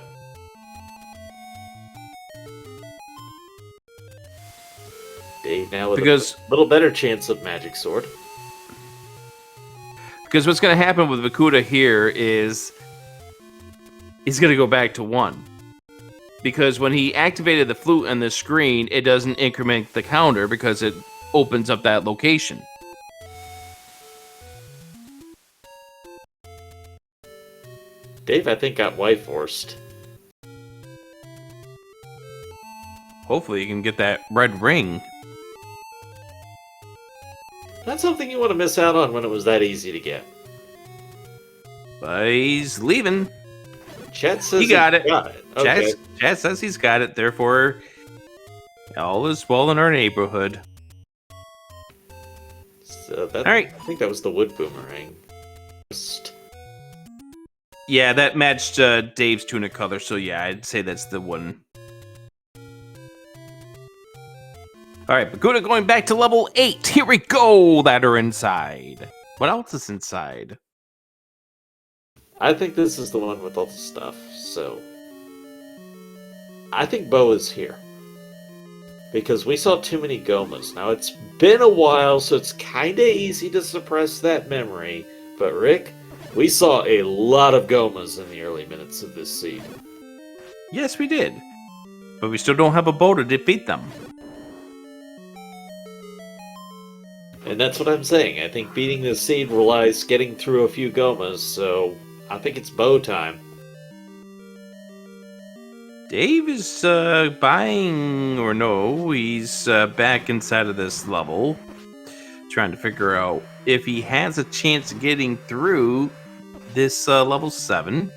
A: Dave now with
B: Because-
A: a little better chance of magic sword.
B: Because what's going to happen with Bakudah here is he's going to go back to 1. Because when he activated the flute on the screen, it doesn't increment the counter because it opens up that location.
A: Dave, I think, got wife forced.
B: Hopefully you can get that red ring.
A: Not something you want to miss out on when it was that easy to get.
B: But he's leaving.
A: Chet says
B: He got it.
A: Okay.
B: Chad says he's got it, therefore all is well in our neighborhood.
A: So that,
B: All right.
A: I think that was the wood boomerang. Just-
B: Yeah, that matched Dave's tunic color, so yeah, I'd say that's the one. Alright, Bakudah going back to level 8. Here we go! Ladder inside. What else is inside?
A: I think this is the one with all the stuff, so... I think Bo is here. Because we saw too many Gomas. Now, it's been a while, so it's kinda easy to suppress that memory. But Rick, we saw a lot of Gomas in the early minutes of this seed.
B: Yes, we did. But we still don't have a bow to defeat them.
A: And that's what I'm saying. I think beating this seed relies getting through a few Gomas, so I think it's Bo time.
B: Dave is buying, or no, he's back inside of this level. Trying to figure out if he has a chance of getting through this level 7.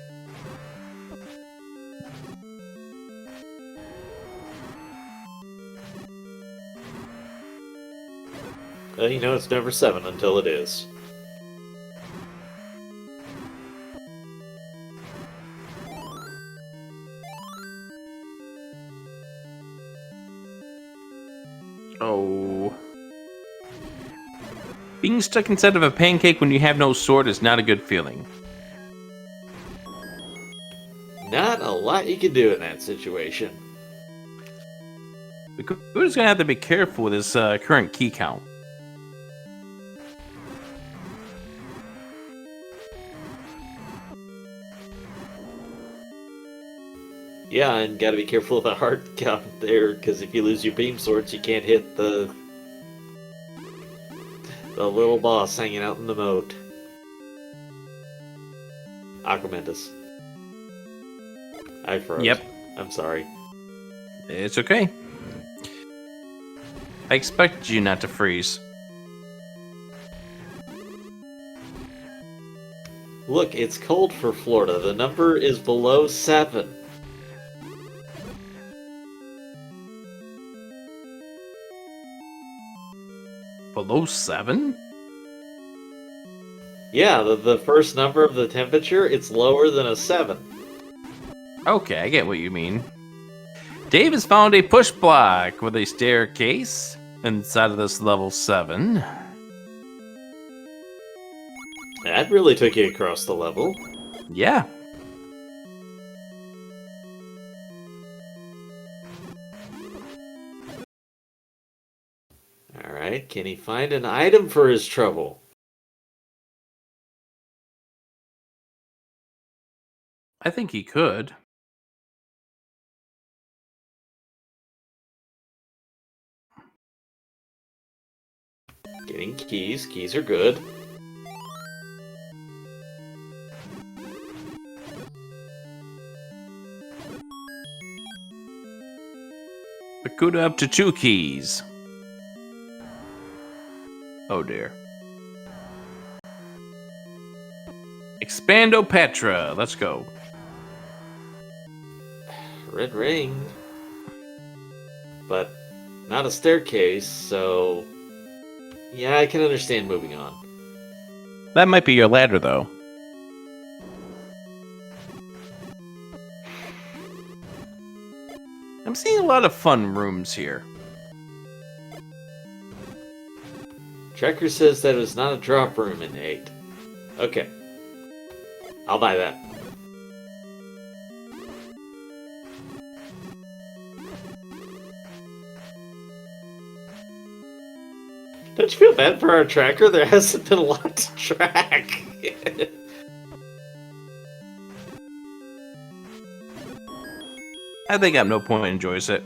A: You know, it's never 7 until it is.
B: Oh. Being stuck inside of a pancake when you have no sword is not a good feeling.
A: Not a lot you can do in that situation.
B: Bakudah's gonna have to be careful with his current key count.
A: Yeah, and gotta be careful of the heart count there, because if you lose your beam swords, you can't hit the little boss hanging out in the moat. Aquamentus. I froze.
B: Yep.
A: I'm sorry.
B: It's okay. I expected you not to freeze.
A: Look, it's cold for Florida. The number is below 7.
B: Below 7?
A: Yeah, the first number of the temperature, it's lower than a 7.
B: Okay, I get what you mean. Dave has found a push block with a staircase inside of this level 7.
A: That really took you across the level.
B: Yeah.
A: Alright, can he find an item for his trouble?
B: I think he could.
A: Getting keys. Keys are good.
B: Bakudah up to 2 keys. Oh dear. Expando Petra. Let's go.
A: Red ring. But not a staircase, so... Yeah, I can understand moving on.
B: That might be your ladder, though. I'm seeing a lot of fun rooms here.
A: Tracker says that it was not a drop room in 8. Okay. I'll buy that. Don't you feel bad for our tracker? There hasn't been a lot to track.
B: I think at no point enjoys it.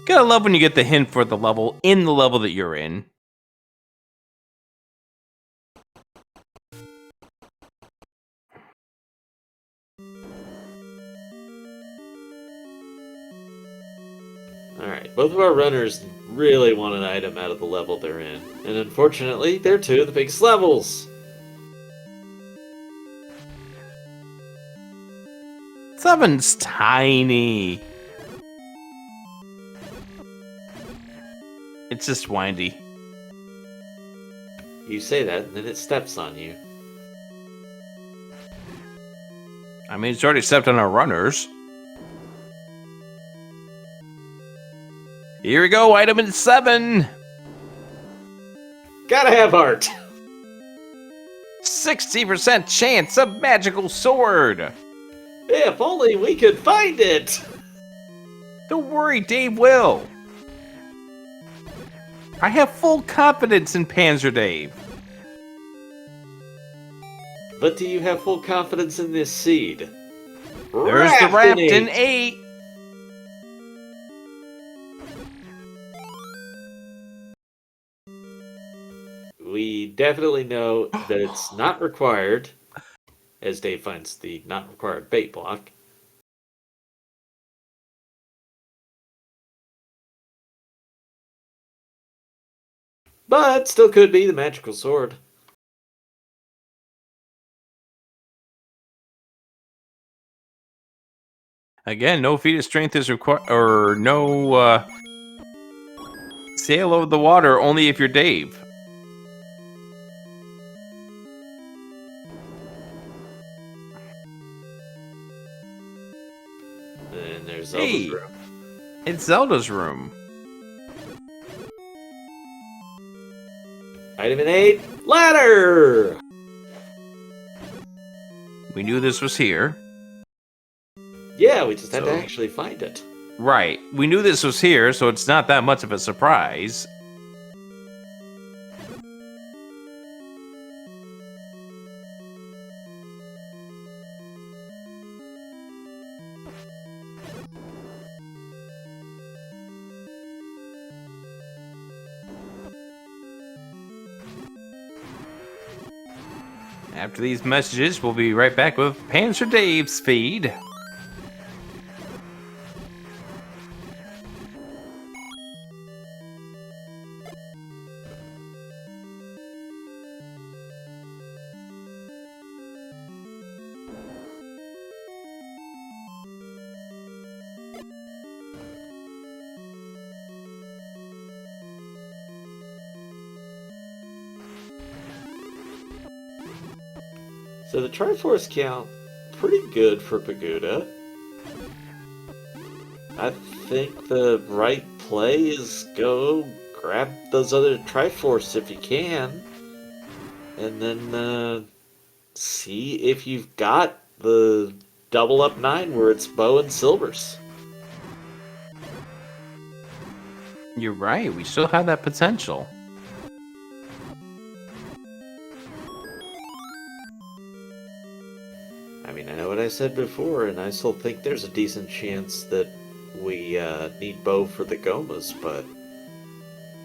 B: Gotta love when you get the hint for the level in the level that you're in.
A: Alright, both of our runners really want an item out of the level they're in. And unfortunately, they're two of the biggest levels.
B: Seven's tiny. It's just windy.
A: You say that, and then it steps on you.
B: I mean, it's already stepped on our runners. Here we go, item in 7.
A: Gotta have heart!
B: 60% chance of magical sword.
A: If only we could find it!
B: Don't worry, Dave will. I have full confidence in PanzerDave.
A: But do you have full confidence in this seed?
B: There's the raft in 8.
A: We definitely know that it's not required, as Dave finds the not required bait block. But still could be the magical sword.
B: Again, no feat of strength is required, or no sail over the water, only if you're Dave.
A: And there's Zelda's room.
B: It's Zelda's room.
A: Item in 8, ladder!
B: We knew this was here.
A: Yeah, we just had to actually find it.
B: Right. We knew this was here, so it's not that much of a surprise. After these messages, we'll be right back with PanzerDave's feed.
A: So the Triforce count, pretty good for Bakudah. I think the right play is go grab those other Triforce if you can, and then see if you've got the double up 9 where it's bow and silvers.
B: You're right, we still have that potential.
A: I mean, I know what I said before, and I still think there's a decent chance that we need bow for the Gomas, but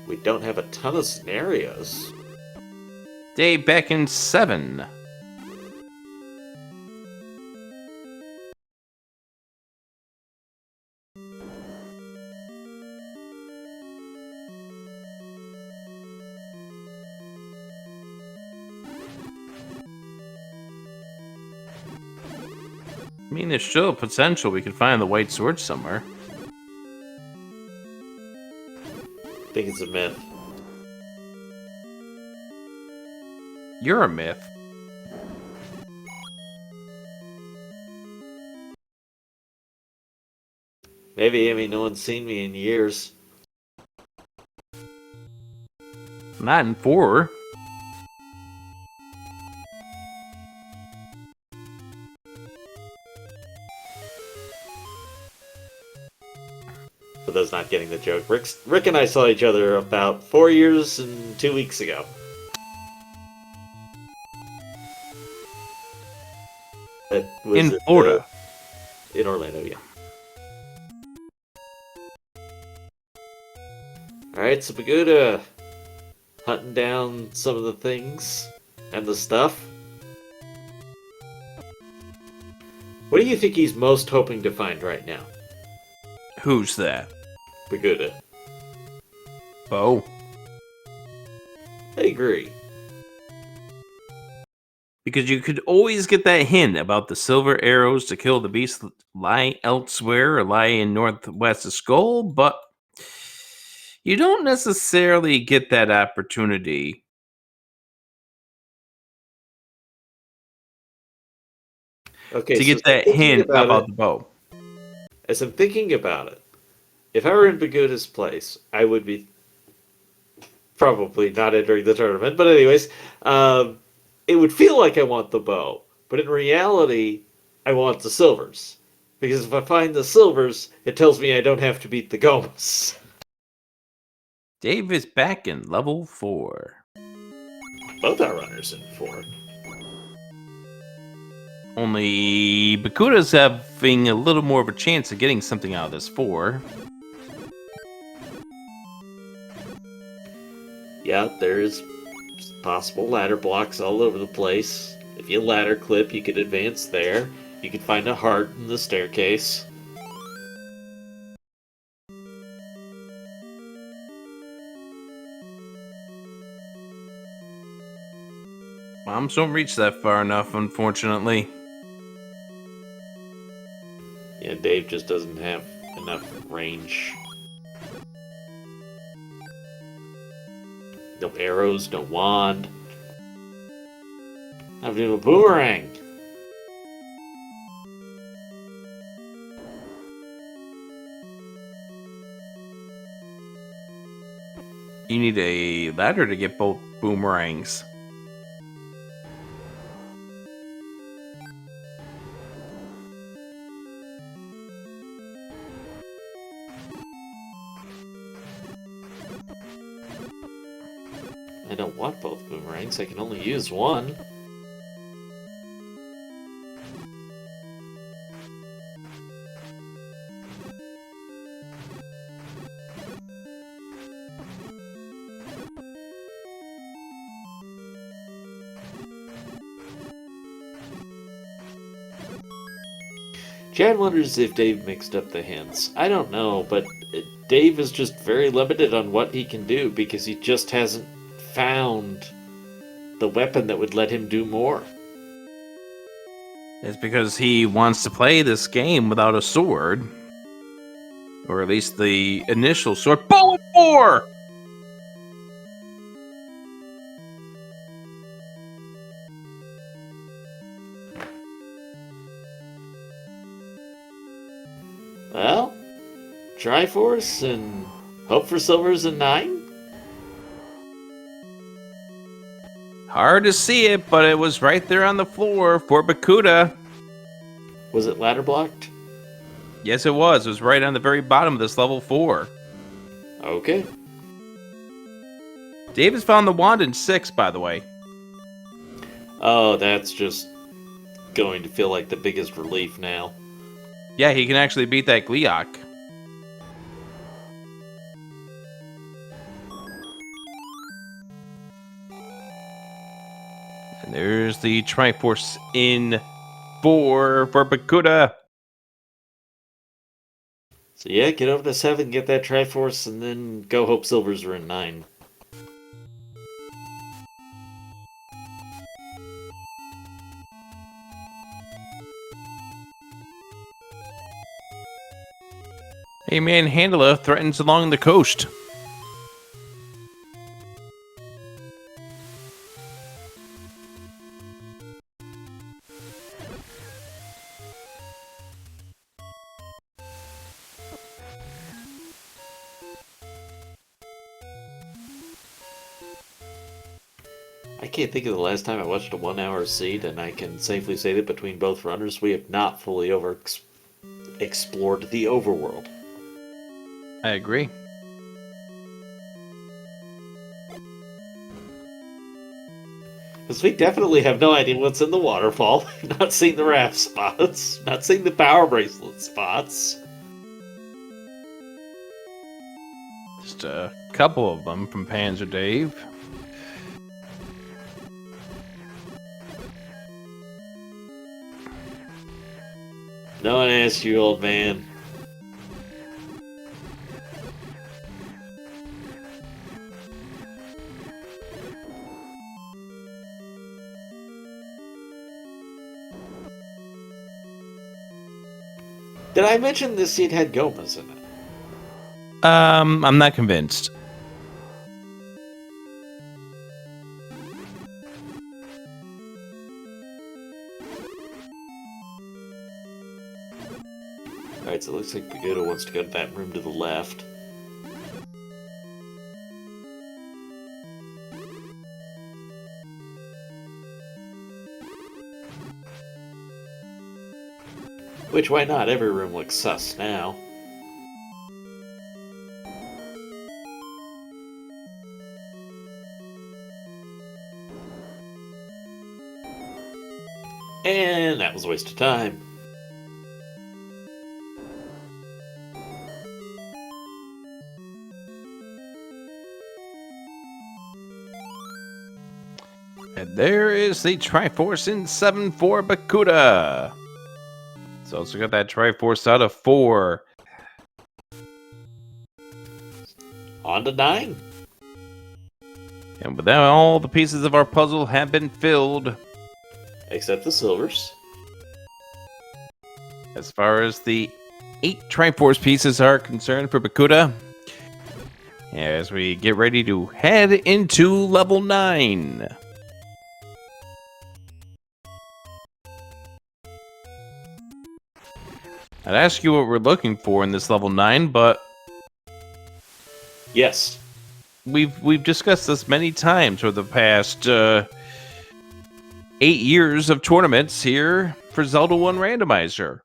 A: we don't have a ton of scenarios.
B: Dave back in 7. I mean, there's still potential we could find the white sword somewhere.
A: I think it's a myth.
B: You're a myth.
A: Maybe, I mean, no one's seen me in years.
B: Not in 4.
A: For those not getting the joke, Rick and I saw each other about 4 years and 2 weeks ago. That was
B: In Florida.
A: In Orlando, yeah. Alright, so Bakudah hunting down some of the things and the stuff. What do you think he's most hoping to find right now?
B: Who's that?
A: Bakudah.
B: Bo.
A: I agree.
B: Because you could always get that hint about the silver arrows to kill the beast lie elsewhere or lie in northwest of Skull, but you don't necessarily get that opportunity.
A: Okay,
B: to
A: so
B: get that hint about the bow.
A: As I'm thinking about it, if I were in Bakudah's place, I would be probably not entering the tournament. But anyways, it would feel like I want the bow, but in reality, I want the silvers. Because if I find the silvers, it tells me I don't have to beat the Gomas.
B: Dave is back in level 4.
A: Both our runners in 4.
B: Only Bakudah's having a little more of a chance of getting something out of this 4.
A: Yeah, there's possible ladder blocks all over the place. If you ladder clip, you could advance there. You could find a heart in the staircase.
B: Bombs don't reach that far enough, unfortunately.
A: Yeah, Dave just doesn't have enough range. No arrows, no wand. I'm doing a boomerang.
B: You need a ladder to get both boomerangs.
A: I don't want both boomerangs, I can only use one. Chad wonders if Dave mixed up the hints. I don't know, but Dave is just very limited on what he can do because he just hasn't found the weapon that would let him do more.
B: It's because he wants to play this game without a sword. Or at least the initial sword. Bullet 4!
A: Well, Triforce and hope for silvers in 9?
B: Hard to see it, but it was right there on the floor for Bakudah.
A: Was it ladder blocked?
B: Yes, it was. It was right on the very bottom of this level 4.
A: Okay.
B: Davis found the wand in 6, by the way.
A: Oh, that's just going to feel like the biggest relief now.
B: Yeah, he can actually beat that Gleeok. And there's the Triforce in 4 for Bakudah.
A: So yeah, get over to 7, get that Triforce, and then go hope silvers are in 9.
B: A manhandler threatens along the coast.
A: I can't think of the last time I watched a 1-hour seed, and I can safely say that between both runners, we have not fully explored the overworld.
B: I agree.
A: Because we definitely have no idea what's in the waterfall. Not seen the raft spots. Not seen the power bracelet spots.
B: Just a couple of them from PanzerDave.
A: No one asked you, old man. Did I mention this seed had Gomas in it?
B: I'm not convinced.
A: Alright, so it looks like Bakudah wants to go to that room to the left. Which, why not? Every room looks sus now. And that was a waste of time.
B: And there is the Triforce in 7 for Bakudah. So also got that Triforce out of 4.
A: On to 9.
B: And with that, all the pieces of our puzzle have been filled.
A: Except the silvers.
B: As far as the 8 Triforce pieces are concerned for Bakudah. As we get ready to head into level 9. I'd ask you what we're looking for in this level 9, but
A: Yes.
B: we've discussed this many times over the past 8 years of tournaments here for Zelda 1 Randomizer.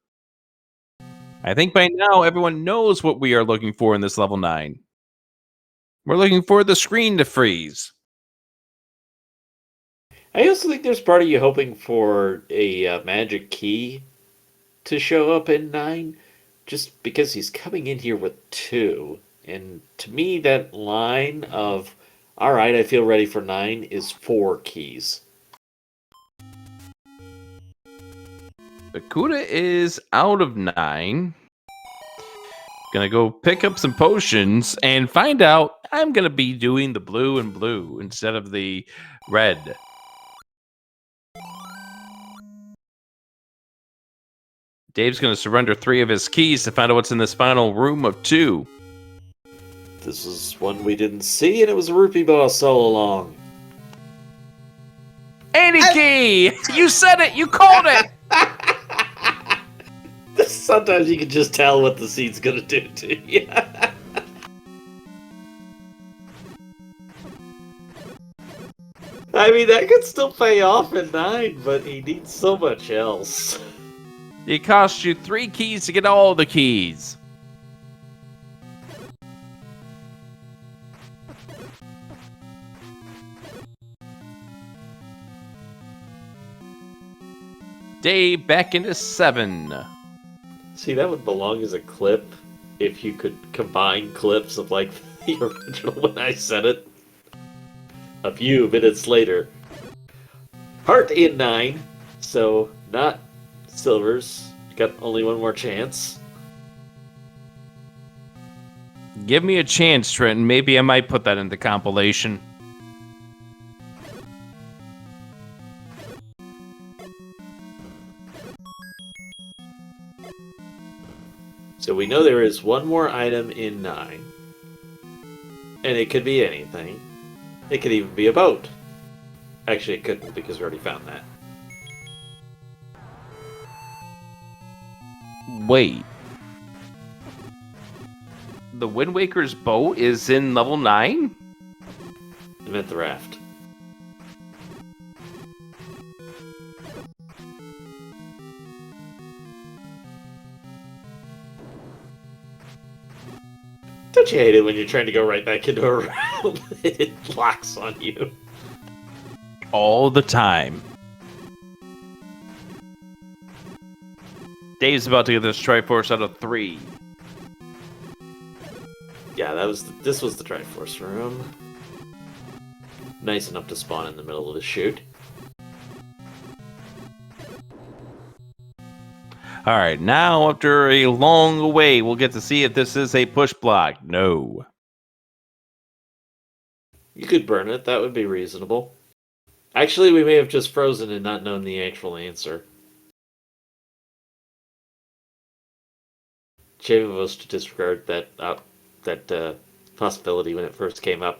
B: I think by now everyone knows what we are looking for in this level 9. We're looking for the screen to freeze.
A: I also think there's part of you hoping for a magic key to show up in 9, just because he's coming in here with 2. And to me, that line of, alright, I feel ready for 9, is 4 keys.
B: Bakudah is out of 9. Gonna go pick up some potions and find out I'm gonna be doing the blue and blue instead of the red. Dave's gonna surrender 3 of his keys to find out what's in this final room of 2.
A: This is one we didn't see, and it was a rupee boss all along.
B: Any key! You said it! You called it!
A: Sometimes you can just tell what the seed's gonna do to you. I mean, that could still pay off in 9, but he needs so much else.
B: It cost you 3 keys to get all the keys. Dave back into 7.
A: See, that would belong as a clip if you could combine clips of, like, the original when I said it. A few minutes later. Heart in 9, so not silvers. Got only one more chance.
B: Give me a chance, Trenton. Maybe I might put that in the compilation.
A: So we know there is one more item in 9. And it could be anything. It could even be a boat. Actually, it couldn't because we already found that.
B: Wait. The Wind Waker's boat is in level 9?
A: I meant the raft. Don't you hate it when you're trying to go right back into a room and it locks on you?
B: All the time. Dave's about to get this Triforce out of 3.
A: Yeah, this was the Triforce room. Nice enough to spawn in the middle of the chute.
B: Alright, now after a long wait, we'll get to see if this is a push block. No.
A: You could burn it, that would be reasonable. Actually, we may have just frozen and not known the actual answer. Shame of us to disregard that possibility when it first came up.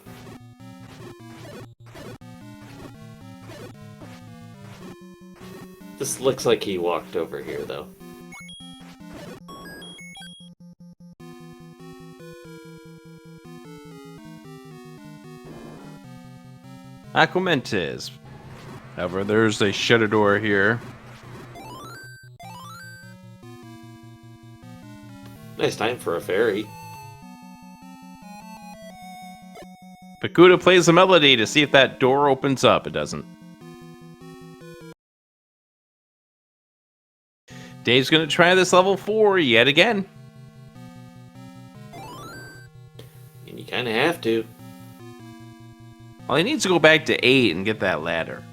A: This looks like he walked over here, though.
B: Aquamentes. However, there's a shutter door here.
A: Nice time for a ferry.
B: Bakudah plays the melody to see if that door opens up. It doesn't. Dave's going to try this level 4 yet again.
A: And you kind of have to.
B: Well, he needs to go back to 8 and get that ladder.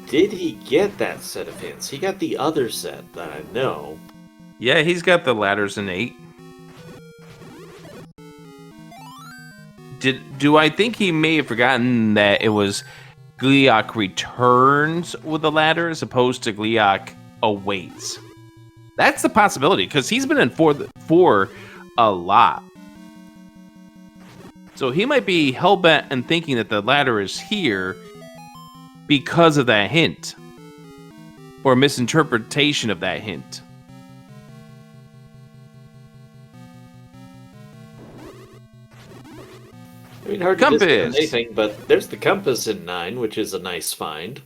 A: Did he get that set of hints? He got the other set that I know.
B: Yeah, he's got the ladders in 8. Do I think he may have forgotten that it was Gliok returns with the ladder as opposed to Gliok awaits? That's the possibility, because he's been in 4 a lot. So he might be hell-bent and thinking that the ladder is here because of that hint. Or misinterpretation of that hint.
A: I mean, hard to discount anything, but there's the compass in 9, which is a nice find.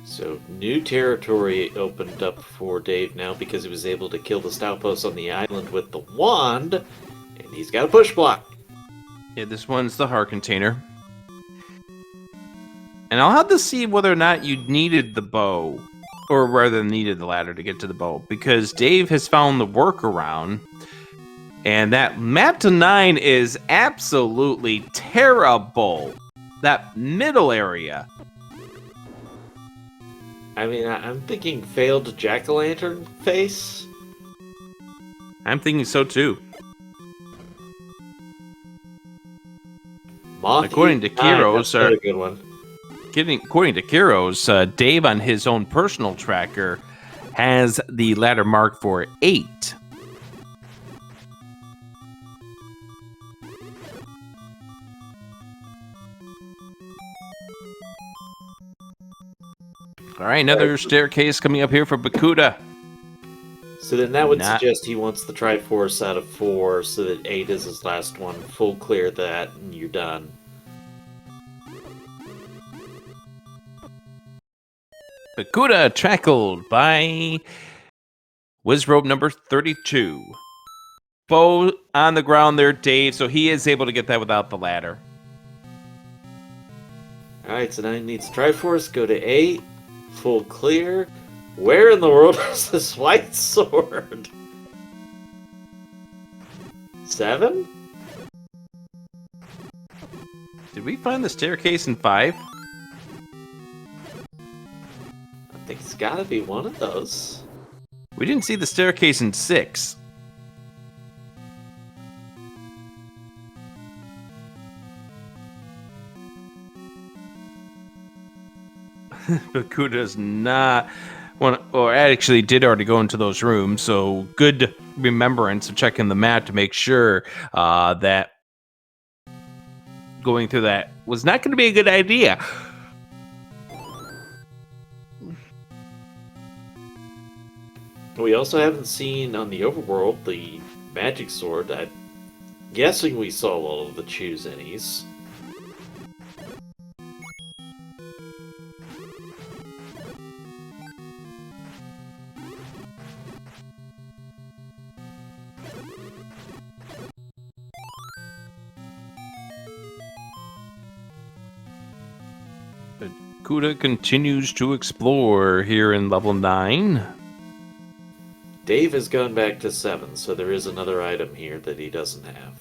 A: So, new territory opened up for Dave now because he was able to kill the Stoutpost on the island with the wand, and he's got a push block.
B: Yeah, this one's the heart container. And I'll have to see whether or not you needed the bow, or rather needed the ladder to get to the bow, because Dave has found the workaround, and that map to 9 is absolutely terrible. That middle area.
A: I mean, I'm thinking failed jack-o'-lantern face.
B: I'm thinking so too. According to Kiros,
A: that's a good one.
B: According to Kiros, Dave on his own personal tracker has the ladder marked for 8. All right, another staircase coming up here for Bakudah.
A: So then that would suggest he wants the Triforce out of 4, so that 8 is his last one. Full clear that, and you're done.
B: Bakudah tackled by Wizrobe number 32. Bow on the ground there, Dave, so he is able to get that without the ladder.
A: Alright, so now he needs Triforce, go to 8, full clear. Where in the world is this white sword? 7?
B: Did we find the staircase in 5?
A: I think it's gotta be one of those.
B: We didn't see the staircase in 6. Bakudah's not one, or actually did already go into those rooms, so good remembrance of checking the map to make sure that going through that was not going to be a good idea.
A: We also haven't seen on the overworld the magic sword. I'm guessing we saw all of the choose-any's.
B: Bakudah continues to explore here in level 9.
A: Dave has gone back to 7, so there is another item here that he doesn't have.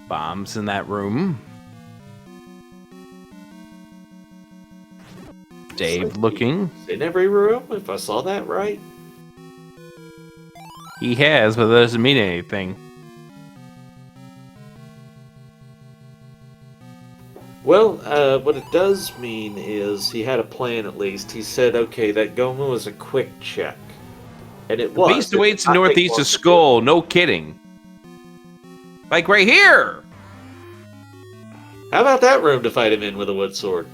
B: Bombs in that room. Dave looking.
A: In every room, if I saw that right.
B: He has, but that doesn't mean anything.
A: Well, what it does mean is he had a plan at least. He said, okay, that Goma was a quick check. And it was.
B: The beast awaits northeast of Skull, no kidding. Like right here!
A: How about that room to fight him in with a wood sword?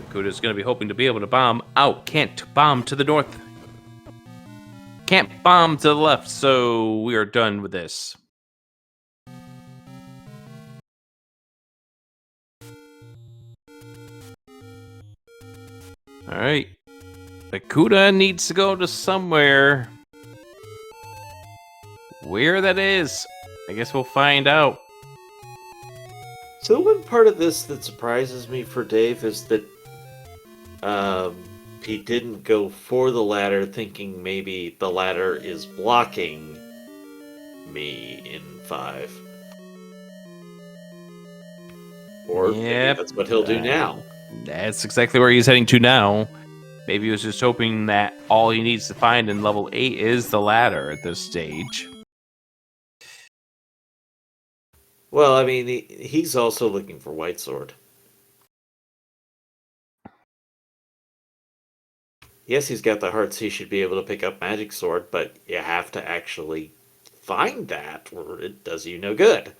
B: Bakudah's going to be hoping to be able to bomb out. Can't bomb to the north. Can't bomb to the left, so we are done with this. Alright. Bakudah needs to go to somewhere. Where that is, I guess we'll find out.
A: So one part of this that surprises me for Dave is that he didn't go for the ladder thinking maybe the ladder is blocking me in 5. Or maybe that's what he'll do now.
B: That's exactly where he's heading to now. Maybe he was just hoping that all he needs to find in level 8 is the ladder at this stage.
A: Well, I mean, he's also looking for White Sword. Yes, he's got the hearts, he should be able to pick up Magic Sword, but you have to actually find that, or it does you no good.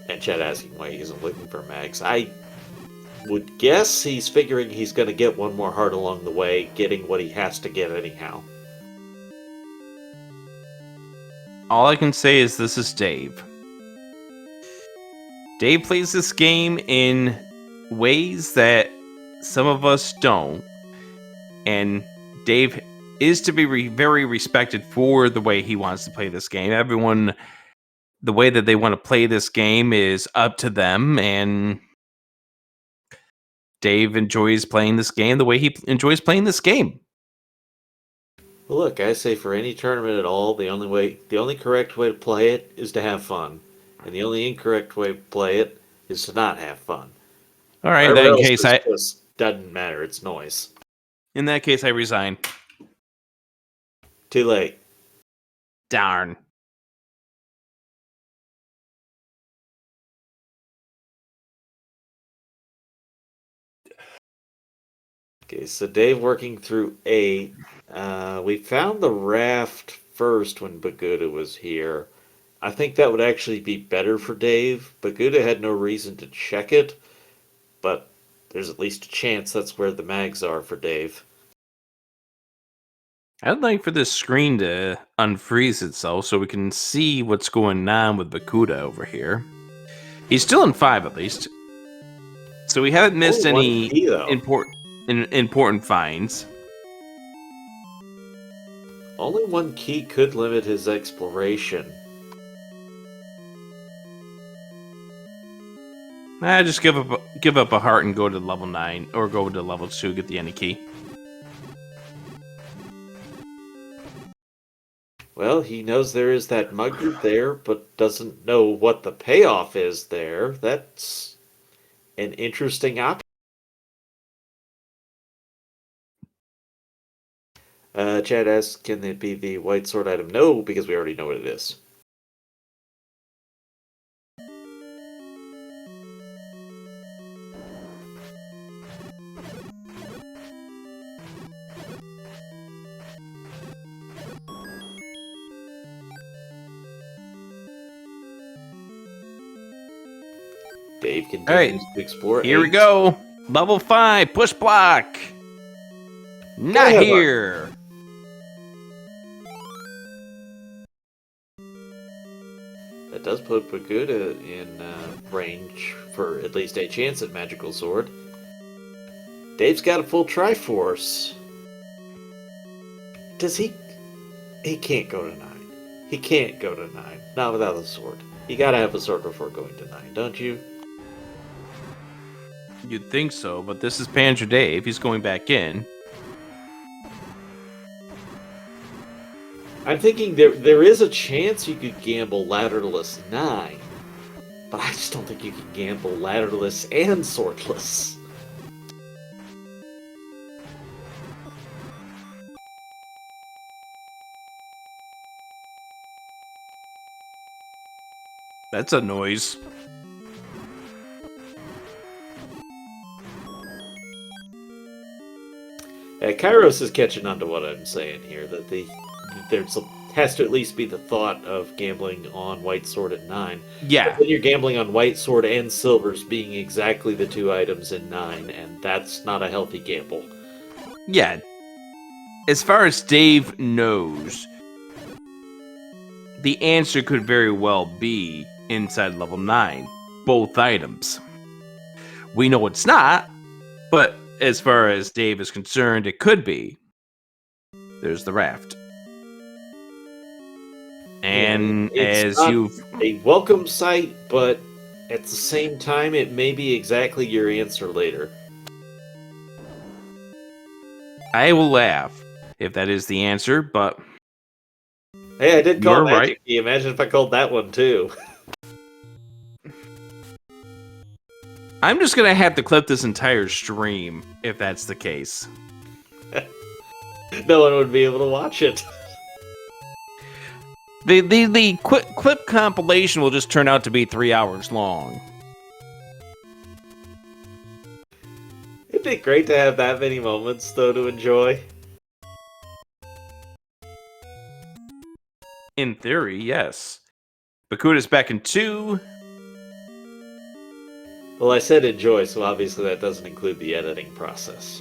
A: And Chad asking why he isn't looking for mags. I would guess he's figuring he's going to get one more heart along the way, getting what he has to get anyhow. All
B: I can say is this is Dave. Dave plays this game in ways that some of us don't. And Dave is to be very respected for the way he wants to play this game. Everyone, the way that they want to play this game is up to them. And Dave enjoys playing this game the way he enjoys playing this game.
A: Well, look, I say for any tournament at all, the only correct way to play it is to have fun, and the only incorrect way to play it is to not have fun.
B: All right,
A: Whatever
B: in
A: else
B: case
A: is just doesn't matter. It's noise.
B: I resign.
A: Too late.
B: Darn.
A: Okay, so Dave working through 8. We found the raft first when Bakudah was here. I think that would actually be better for Dave. Bakudah had no reason to check it, but there's at least a chance that's where the mags are for Dave.
B: I'd like for this screen to unfreeze itself so we can see what's going on with Bakudah over here. He's still in 5 at least. So we haven't missed
A: Only
B: any
A: one key, though.
B: important finds.
A: Only one key could limit his exploration.
B: Just give up a heart and go to level 9 or go to level 2, get the any key.
A: Well, he knows there is that mugger there, but doesn't know what the payoff is there. That's an interesting option. Chad asks, can it be the white sword item? No, because we already know what it is. Dave continues to explore.
B: Here
A: 8.
B: we go. Level 5, push block. Not here.
A: That does put Bakudah in range for at least a chance at Magical Sword. Dave's got a full Triforce. Does he? He can't go to 9. He can't go to 9. Not without a sword. You gotta have a sword before going to 9, don't you?
B: You'd think so, but this is PanzerDave. He's going back in.
A: I'm thinking there is a chance you could gamble ladderless 9, but I just don't think you can gamble ladderless and swordless.
B: That's a noise.
A: Kairos is catching on to what I'm saying here, that has to at least be the thought of gambling on white sword at 9.
B: Yeah.
A: But then you're gambling on white sword and silvers being exactly the 2 items in 9, and that's not a healthy gamble.
B: Yeah. As far as Dave knows, the answer could very well be inside level 9, both items. We know it's not, but as far as Dave is concerned, it could be. There's the raft. And as you've...
A: a welcome sight, but at the same time, it may be exactly your answer later.
B: I will laugh if that is the answer, but...
A: Hey, I did call
B: You're
A: Magic
B: right.
A: Key. Imagine if I called that one, too.
B: I'm just going to have to clip this entire stream if that's the case.
A: No one would be able to watch it.
B: The clip compilation will just turn out to be 3 hours long.
A: It'd be great to have that many moments, though, to enjoy.
B: In theory, yes. Bakudah's back in 2.
A: Well, I said enjoy, so obviously that doesn't include the editing process.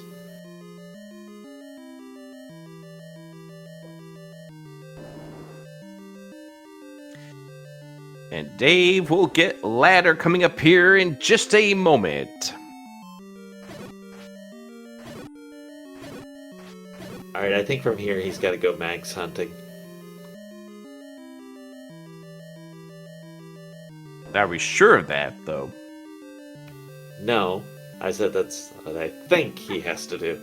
B: And Dave will get ladder coming up here in just a moment.
A: Alright, I think from here he's got to go max hunting.
B: Are we sure of that, though?
A: No, I said that's what I think he has to do.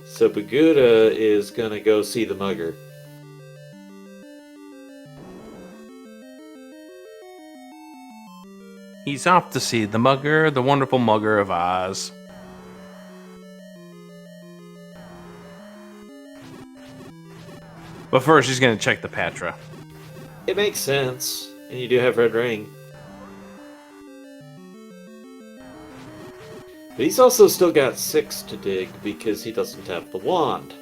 A: So Bakudah is gonna go see the mugger.
B: He's off to see the mugger, the wonderful mugger of Oz. But first, he's going to check the Patra.
A: It makes sense, and you do have red ring. But he's also still got 6 to dig because he doesn't have the wand.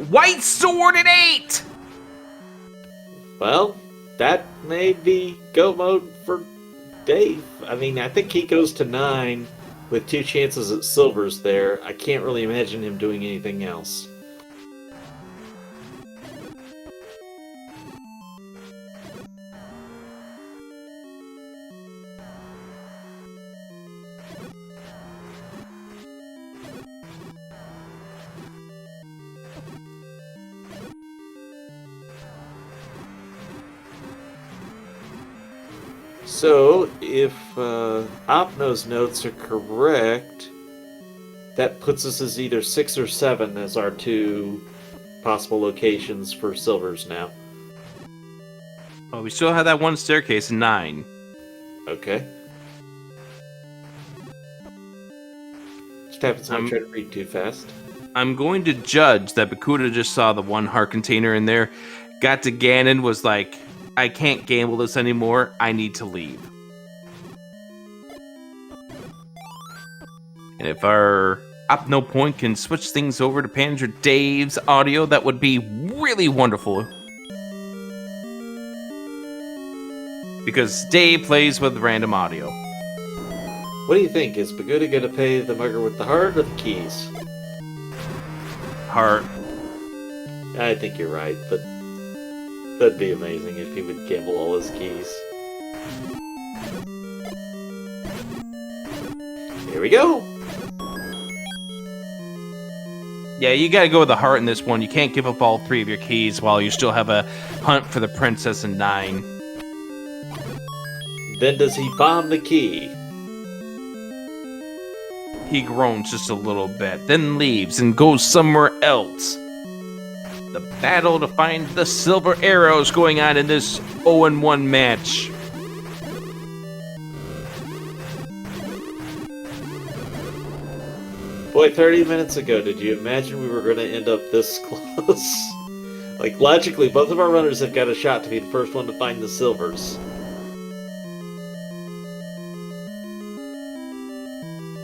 B: White sword at 8!
A: Well, that may be go mode for Dave. I mean, I think he goes to 9 with 2 chances at silvers there. I can't really imagine him doing anything else. So, if Opno's notes are correct, that puts us as either 6 or 7 as our 2 possible locations for silvers now.
B: Oh, we still have that one staircase, 9.
A: Okay. Just happens when I try to read too fast.
B: I'm going to judge that Bakudah just saw the 1 heart container in there, got to Ganon, was like, I can't gamble this anymore, I need to leave. And if our Opno Point can switch things over to PanzerDave's audio, that would be really wonderful. Because Dave plays with random audio.
A: What do you think? Is Bakudah going to pay the mugger with the heart or the keys?
B: Heart.
A: I think you're right, but that'd be amazing if he would gamble all his keys. Here we go!
B: Yeah, you gotta go with the heart in this one. You can't give up all 3 of your keys while you still have a hunt for the princess in 9.
A: Then does he bomb the key?
B: He groans just a little bit, then leaves and goes somewhere else. The battle to find the silver arrows going on in this 0-1 match.
A: Boy, 30 minutes ago, did you imagine we were going to end up this close? Like, logically, both of our runners have got a shot to be the first one to find the silvers.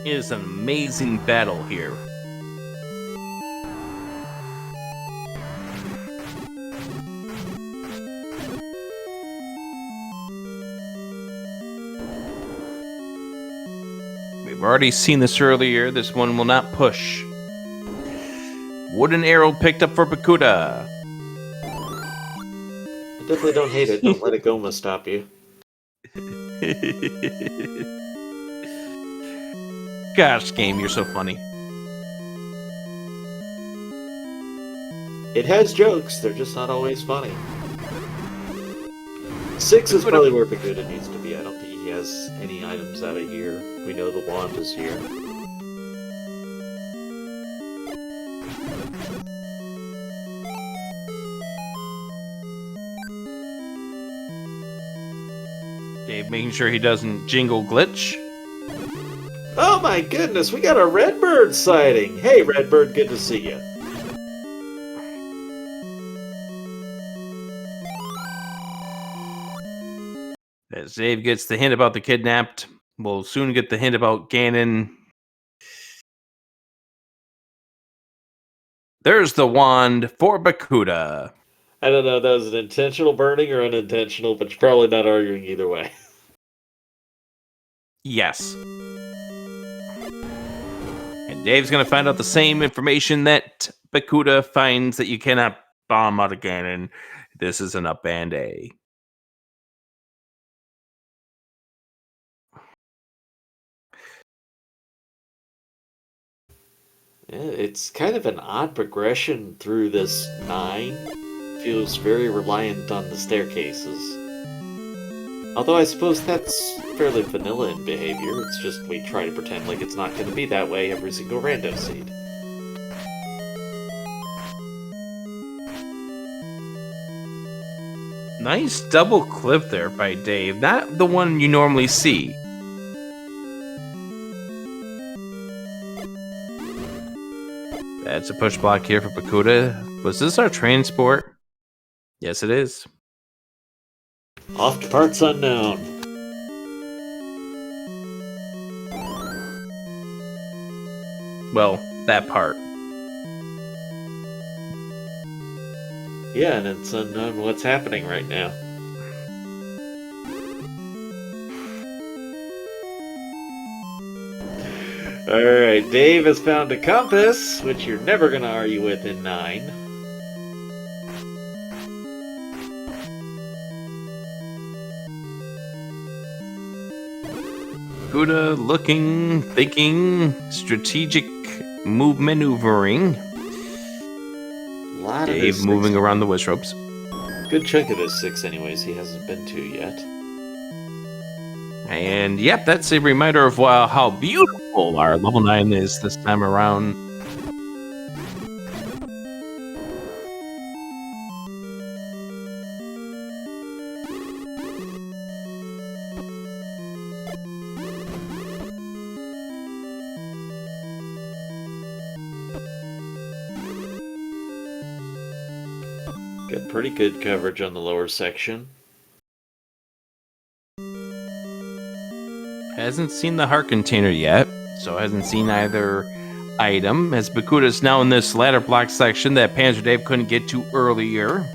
B: It is an amazing battle here. We've already seen this earlier. This one will not push. Wooden arrow picked up for Bakudah.
A: I definitely don't hate it. Don't let it go, must stop you.
B: Gosh, game, you're so funny.
A: It has jokes, they're just not always funny. 6 is probably where Bakudah needs to be. I don't think he has any items out of here. We know the wand is here.
B: Dave making sure he doesn't jingle glitch.
A: Oh my goodness, we got a redbird sighting! Hey Redbird, good to see you.
B: As Dave gets the hint about the kidnapped, we'll soon get the hint about Ganon. There's the wand for Bakudah.
A: I don't know if that was an intentional burning or unintentional, but you're probably not arguing either way.
B: Yes. And Dave's going to find out the same information that Bakudah finds, that you cannot bomb out of Ganon. This is an up band A.
A: Yeah, it's kind of an odd progression through this 9. Feels very reliant on the staircases. Although I suppose that's fairly vanilla in behavior, it's just we try to pretend like it's not going to be that way every single rando seed.
B: Nice double clip there by Dave. Not the one you normally see. That's a push block here for Bakudah. Was this our transport? Yes, it is.
A: Off to parts unknown.
B: Well, that part.
A: Yeah, and it's unknown what's happening right now. Alright, Dave has found a compass, which you're never going to argue with in 9.
B: Bakudah looking, thinking, strategic maneuvering. Dave moving around the wish ropes.
A: Good chunk of this 6 anyways, he hasn't been to yet.
B: And yep, that's a reminder of how beautiful our level 9 is this time around.
A: Got pretty good coverage on the lower section.
B: Hasn't seen the heart container yet, so hasn't seen either item, as Bakudah's now in this ladder block section that PanzerDave couldn't get to earlier.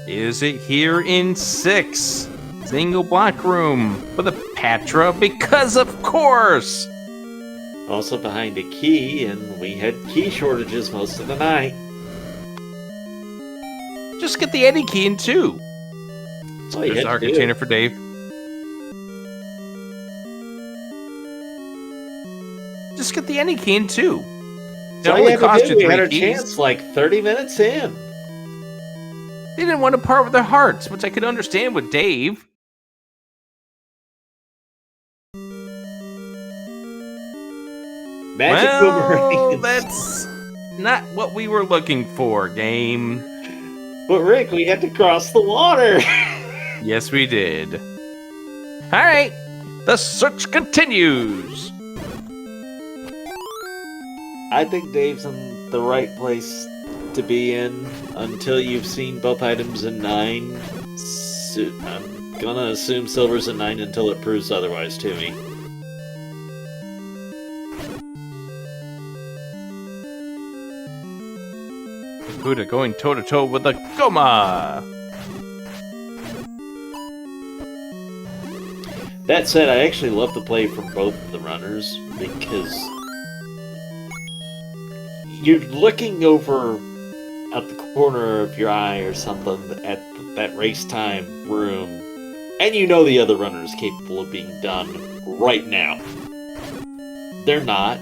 B: Is it here in 6? Single block room for the Patra, because of course!
A: Also behind a key, and we had key shortages most of the night.
B: Just get the Eddie key in 2. There's the heart container for Dave. Just get the Eddie key in 2. It only cost you 3
A: keys. We had our
B: keys.
A: chance like 30 minutes in.
B: They didn't want to part with their hearts, which I could understand with Dave.
A: Magic boomerang.
B: That's not what we were looking for, game.
A: But Rick, we had to cross the water.
B: Yes, we did. All right, the search continues.
A: I think Dave's in the right place to be in until you've seen both items in 9. I'm gonna assume Silver's in 9 until it proves otherwise to me.
B: Bakudah going toe-to-toe with the Goma.
A: That said, I actually love the play from both of the runners because you're looking over at the corner of your eye or something at that race time room, and you know the other runner is capable of being done right now. They're not.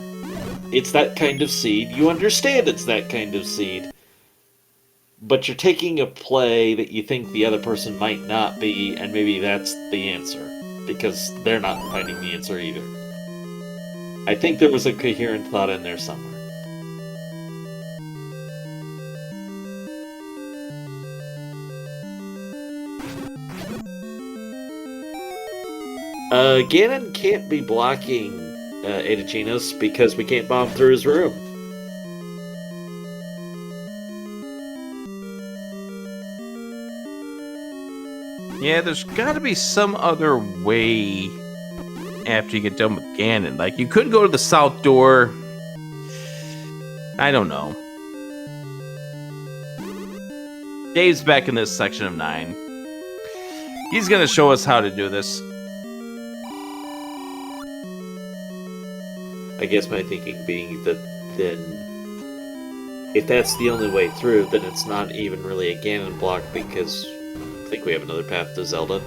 A: It's that kind of seed. You understand it's that kind of seed. But you're taking a play that you think the other person might not be, and maybe that's the answer. Because they're not finding the answer either. I think there was a coherent thought in there somewhere. Ganon can't be blocking Edaginos because we can't bomb through his room.
B: Yeah, there's got to be some other way after you get done with Ganon. Like, you could go to the south door. I don't know. Dave's back in this section of 9. He's going to show us how to do this.
A: I guess my thinking being that then, if that's the only way through, then it's not even really a Ganon block because I think we have another path to Zelda.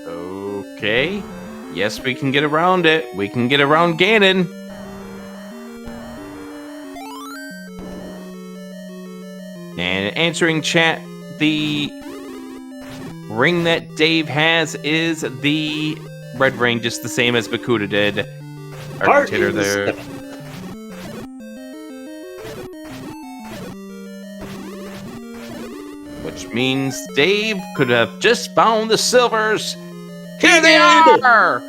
B: Okay. Yes, we can get around it. We can get around Ganon. And answering chat, the ring that Dave has is the red ring, just the same as Bakudah did. Our titter there. Which means Dave could have just found the silvers. Here they are!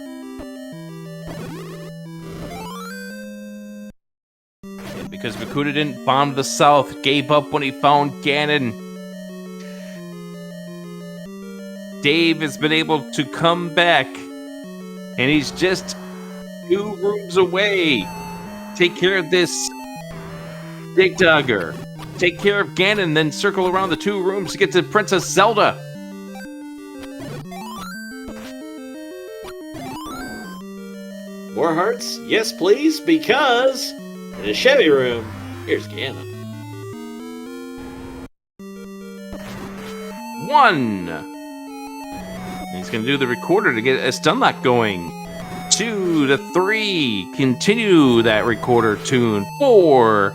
B: And because Bakudah didn't bomb the south, gave up when he found Ganon, Dave has been able to come back, and he's just 2 rooms away. Take care of this Dig Dugger. Take care of Ganon, then circle around the 2 rooms to get to Princess Zelda.
A: More hearts? Yes, please, because in a Chevy room, here's Ganon.
B: 1. And he's going to do the recorder to get a stun lock going. 2 to 3. Continue that recorder tune. 4.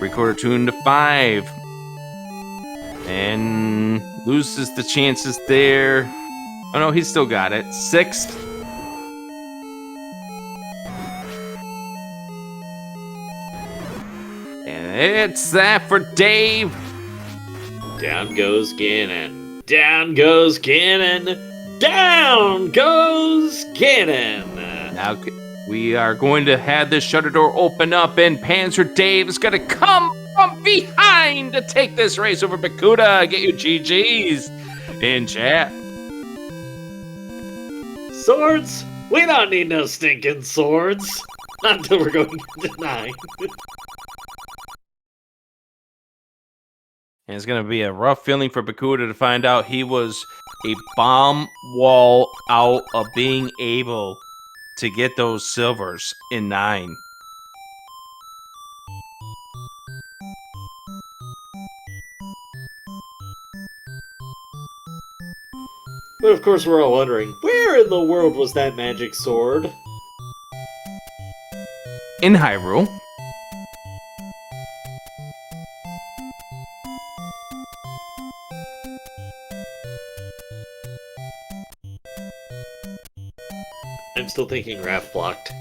B: Recorder tune to 5. And loses the chances there. Oh no, he's still got it. 6. And it's that for Dave.
A: Down goes Ganon. Down goes Ganon. Down goes Ganon.
B: Now we are going to have this shutter door open up, and PanzerDave is going to come from behind to take this race over Bakudah. Get you GGs in chat.
A: Swords? We don't need no stinking swords. Not until we're going to 9.
B: And it's going to be a rough feeling for Bakudah to find out he was a bomb wall out of being able to get those silvers in 9.
A: But of course we're all wondering, where in the world was that magic sword?
B: In Hyrule.
A: I'm still thinking Raph blocked.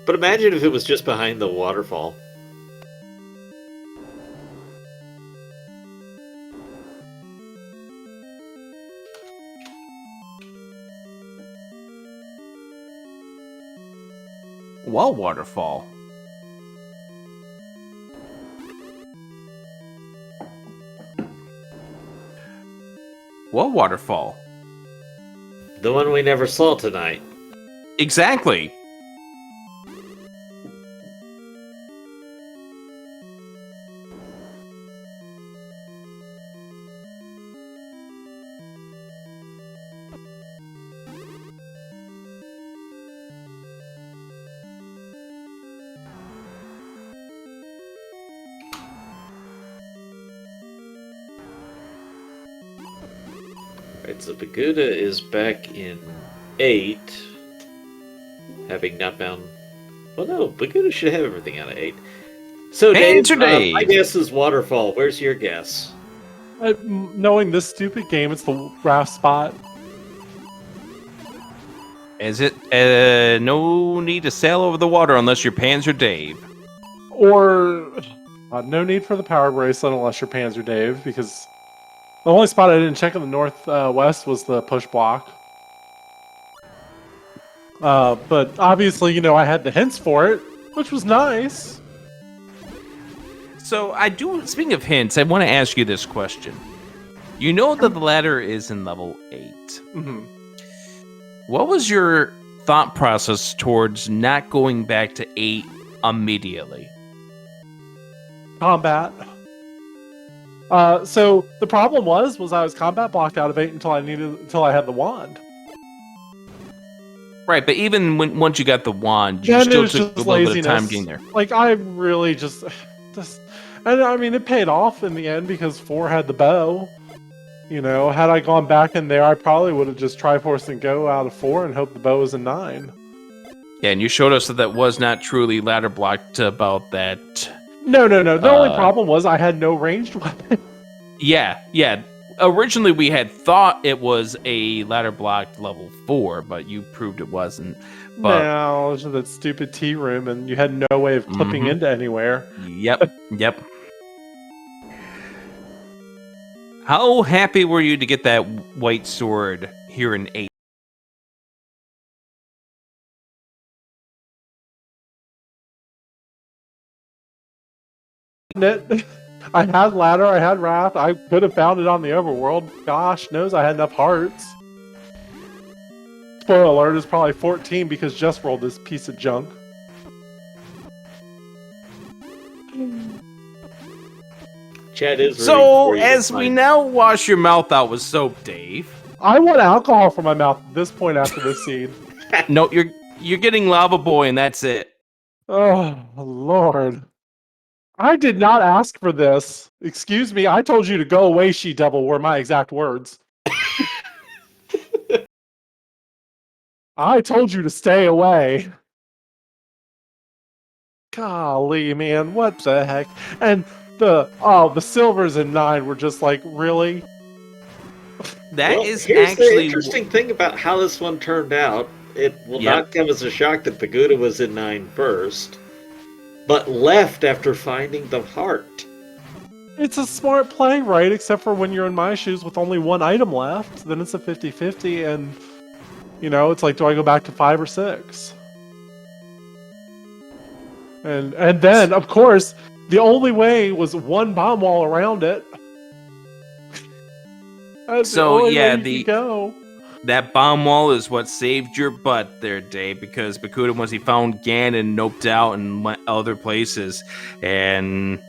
A: But imagine if it was just behind the waterfall.
B: Well, waterfall. What waterfall?
A: The one we never saw tonight.
B: Exactly.
A: Right, so Bakudah is back in 8, having not bound... Well, no, Bakudah should have everything out of 8. So, Dave, my guess is Waterfall. Where's your guess?
C: Knowing this stupid game, it's the Raph spot.
B: Is it? No need to sail over the water unless you're PanzerDave.
C: Or no need for the power bracelet unless you're PanzerDave, because the only spot I didn't check in the northwest was the push block. But obviously, I had the hints for it, which was nice.
B: So speaking of hints, I want to ask you this question. You know that the ladder is in level 8.
C: Mm-hmm.
B: What was your thought process towards not going back to 8 immediately?
C: Combat. So the problem was I was combat blocked out of 8 until I had the wand.
B: Right, but even once you got the wand, you
C: Then
B: still
C: it was
B: took a
C: just
B: little
C: laziness.
B: bit of time getting there.
C: Like, I really just, and I mean, it paid off in the end because 4 had the bow. Had I gone back in there, I probably would have just Triforce and Go out of 4 and hoped the bow was a 9.
B: Yeah, and you showed us that was not truly ladder blocked about that.
C: No. The only problem was I had no ranged weapon.
B: Yeah. Originally, we had thought it was a ladder blocked level 4, but you proved it wasn't. But
C: No, it was that stupid T room, and you had no way of clipping into anywhere.
B: Yep. How happy were you to get that white sword here in 8?
C: I had ladder, I had wrath, I could have found it on the overworld. Gosh knows I had enough hearts. Spoiler alert, is probably 14 because just rolled this piece of junk.
A: Chad is
B: So, as we now wash your mouth out with soap, Dave.
C: I want alcohol from my mouth at this point after this scene.
B: No, you're getting Lava Boy, and that's it.
C: Oh, Lord. I did not ask for this. Excuse me, I told you to go away, she-devil, were my exact words. I told you to stay away. Golly, man, what the heck? And the silvers in 9 were just like, really?
A: Here's
B: actually
A: the interesting thing about how this one turned out. It will not come as a shock that Bakudah was in 9 first, but left after finding the heart.
C: It's a smart play, right? Except for when you're in my shoes with only 1 item left, then it's a 50-50, and, it's like, do I go back to 5 or 6? And then, of course, the only way was 1 bomb wall around it. That's the only way you could go.
B: That bomb wall is what saved your butt there, Dave, because Bakudah, once he found Ganon, noped out and went other places, and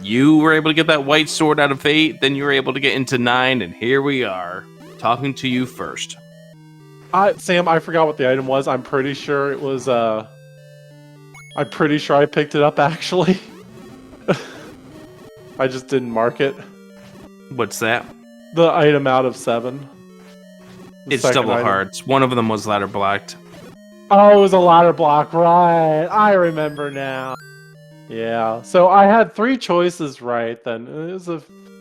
B: you were able to get that white sword out of 8, then you were able to get into 9, and here we are, talking to you first.
C: Sam, I forgot what the item was. I'm pretty sure it was, I'm pretty sure I picked it up, actually. I just didn't mark it.
B: What's that?
C: The item out of 7.
B: It's double hearts. One of them was ladder blocked.
C: Oh, it was a ladder block, right. I remember now. Yeah, so I had 3 choices right then. It was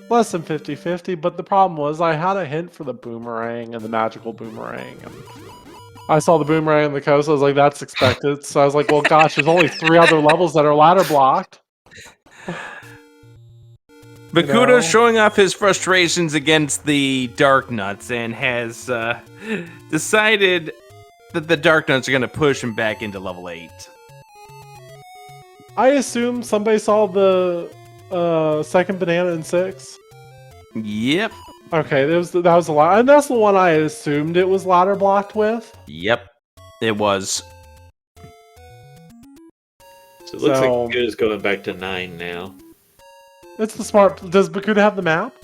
C: less than 50-50, but the problem was I had a hint for the boomerang and the magical boomerang. And I saw the boomerang on the coast, I was like, that's expected. So I was like, well, gosh, there's only 3 other levels that are ladder blocked.
B: Bakudah showing off his frustrations against the Dark Nuts and has decided that the Dark Nuts are going to push him back into level 8.
C: I assume somebody saw the second banana in 6.
B: Yep.
C: Okay, that was a lot, and that's the one I assumed it was ladder blocked with.
B: Yep, it was.
A: So it looks like Bakudah's going back to 9 now.
C: It's the smart. Does Bakudah have the map?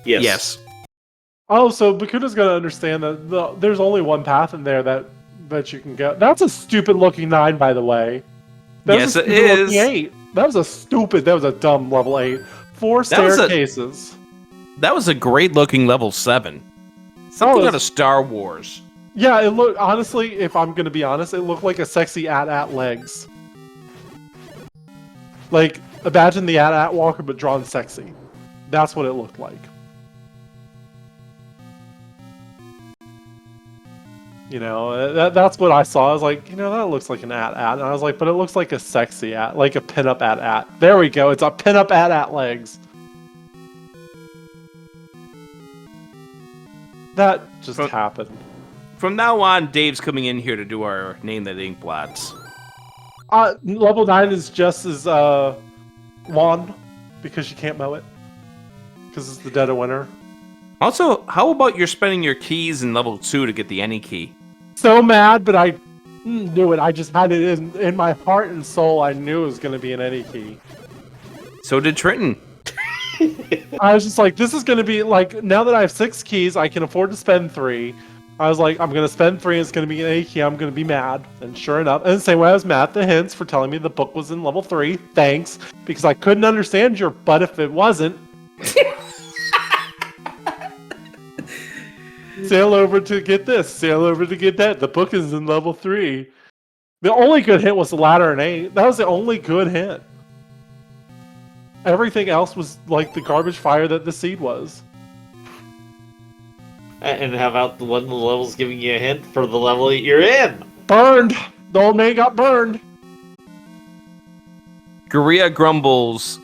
B: Yes.
C: Oh, so Bakudah's gonna understand that there's only one path in there that you can go. That's a stupid looking 9, by the way.
B: Yes, it is.
C: 8. That was a dumb level 8. 4 staircases.
B: That was a great looking level 7. Something out of Star Wars.
C: Yeah, it looked, honestly, if I'm gonna be honest, it looked like a sexy at legs. Like, imagine the at walker but drawn sexy. That's what it looked like. That's what I saw. I was like, that looks like an at. And I was like, but it looks like a sexy at, like a pinup at. There we go. It's a pinup at legs. That just happened.
B: from now on, Dave's coming in here to do our Name That Ink Blots.
C: Level 9 is just as lawn because you can't mow it because it's the dead of winter.
B: Also, how about you're spending your keys in level 2 to get the any key?
C: So mad, but I knew it. I just had it in my heart and soul. I knew it was going to be an any key.
B: So did Trenton.
C: I was just like, this is going to be like, now that I have 6 keys, I can afford to spend 3. I was like, I'm going to spend 3, and it's going to be an any key. I'm going to be mad. And sure enough, and the same way I was mad at the hints for telling me the book was in level 3. Thanks. Because I couldn't understand your butt if it wasn't. Sail over to get this. Sail over to get that. The book is in level 3. The only good hint was the ladder and 8. That was the only good hint. Everything else was like the garbage fire that the seed was.
A: And how about the one of the levels giving you a hint for the level that you're in?
C: Burned! The old man got burned!
B: Korea grumbles.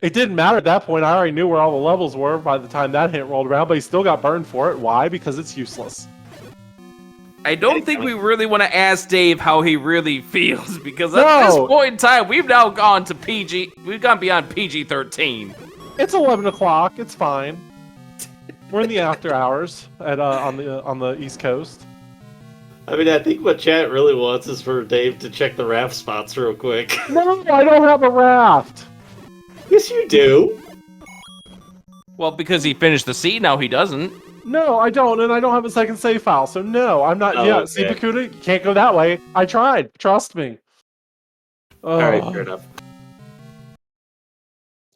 C: It didn't matter at that point. I already knew where all the levels were by the time that hint rolled around, but he still got burned for it. Why? Because it's useless.
B: I don't think we really want to ask Dave how he really feels, because
C: No.
B: at this point in time, we've now gone to PG. We've gone beyond PG-13.
C: It's 11 o'clock. It's fine. We're in the after hours at on the East Coast.
A: I mean, I think what chat really wants is for Dave to check the raft spots real quick.
C: No, I don't have a raft.
A: Yes, you do.
B: Well, because he finished the seed, now he doesn't.
C: No, I don't, and I don't have a second save file, so no, I'm not.
A: Oh,
C: yeah,
A: okay.
C: see, Bakudah, you can't go that way. I tried. Trust me.
A: All right, fair enough.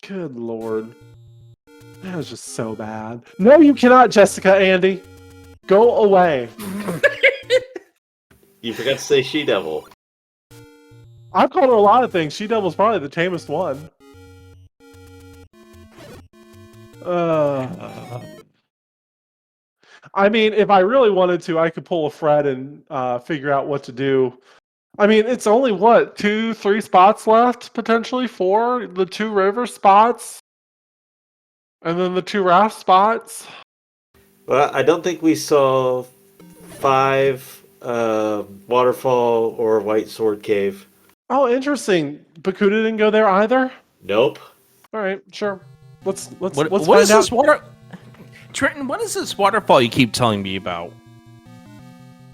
C: Good lord. That was just so bad. No, you cannot, Jessica, Andy. Go away.
A: You forgot to say she-devil.
C: I've called her a lot of things. She-Devil's probably the tamest one. I mean, if I really wanted to, I could pull a Fred and figure out what to do. I mean, it's only, what, 2, 3 spots left? Potentially 4? The 2 river spots? And then the 2 raft spots?
A: Well, I don't think we saw 5 waterfall or white sword cave.
C: Oh, interesting. Bakudah didn't go there either?
A: Nope.
C: All right, sure. Let's
B: What
C: find
B: is
C: out.
B: this water? Trenton, what is this waterfall you keep telling me about?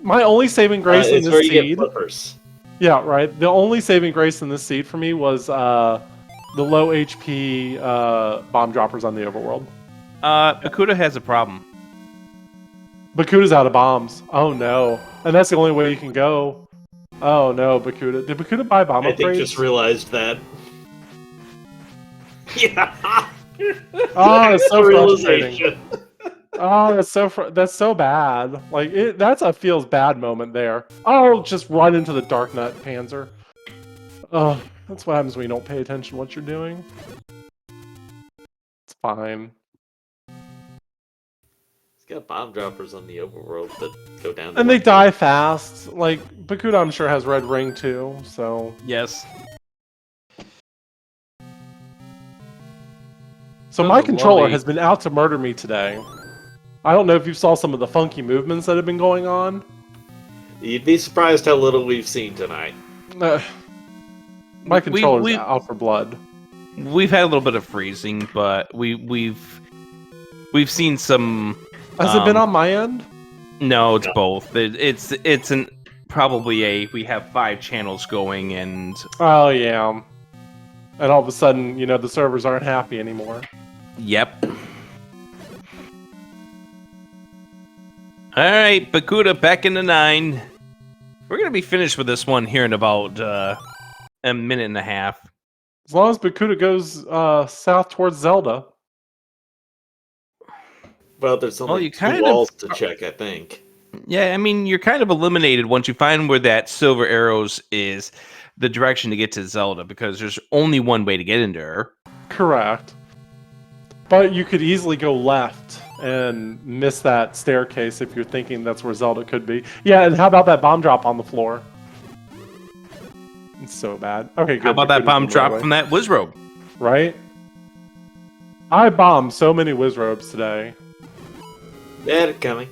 C: My only saving grace in
A: It's where
C: this
A: you get
C: seed.
A: flippers.
C: Yeah, right. The only saving grace in this seed for me was the low HP bomb droppers on the overworld.
B: Bakudah has a problem.
C: Bakudah's out of bombs. Oh no. And that's the only way you can go. Oh no, Bakudah. Did Bakudah buy bomb
A: I think
C: upgrades?
A: just realized that. Yeah.
C: Oh, it's so frustrating.
A: Realization.
C: Oh, that's so bad. Like that's a feels bad moment there. Oh, just run into the Dark Nut Panzer. Oh, that's what happens when you don't pay attention to what you're doing. It's fine.
A: It's got bomb droppers on the overworld that go down.
C: And they die fast. Like Bakudah, I'm sure has Red Ring too. So
B: Yes.
C: my
B: Good
C: controller
B: lordy.
C: has been out to murder me today. I don't know if you saw some of the funky movements that have been going on.
A: You'd be surprised how little we've seen tonight.
C: My controller's
B: we-
C: out for blood.
B: We've had a little bit of freezing, but we've seen some.
C: Has it been on my end?
B: No, it's
A: No.
B: both. It's an probably we have 5 channels going, and
C: Oh yeah. And all of a sudden, the servers aren't happy anymore.
B: yep. All right, Bakudah back in the 9. We're gonna be finished with this one here in about a minute and a half.
C: As long as Bakudah goes south towards Zelda.
A: Well, there's
B: Well,
A: only
B: you
A: 2
B: kind of-
A: walls to check, I think.
B: Yeah, I mean, you're kind of eliminated once you find where that silver arrows is the direction to get to Zelda, because there's only one way to get into her.
C: Correct. But you could easily go left and miss that staircase if you're thinking that's where Zelda could be. Yeah, and how about that bomb drop on the floor? It's so bad. Okay, good.
B: How about that
C: Bakuda's
B: bomb
C: moving
B: drop
C: away.
B: from that Wizrobe?
C: Right? I bombed so many Wizrobes today.
A: Yeah, coming.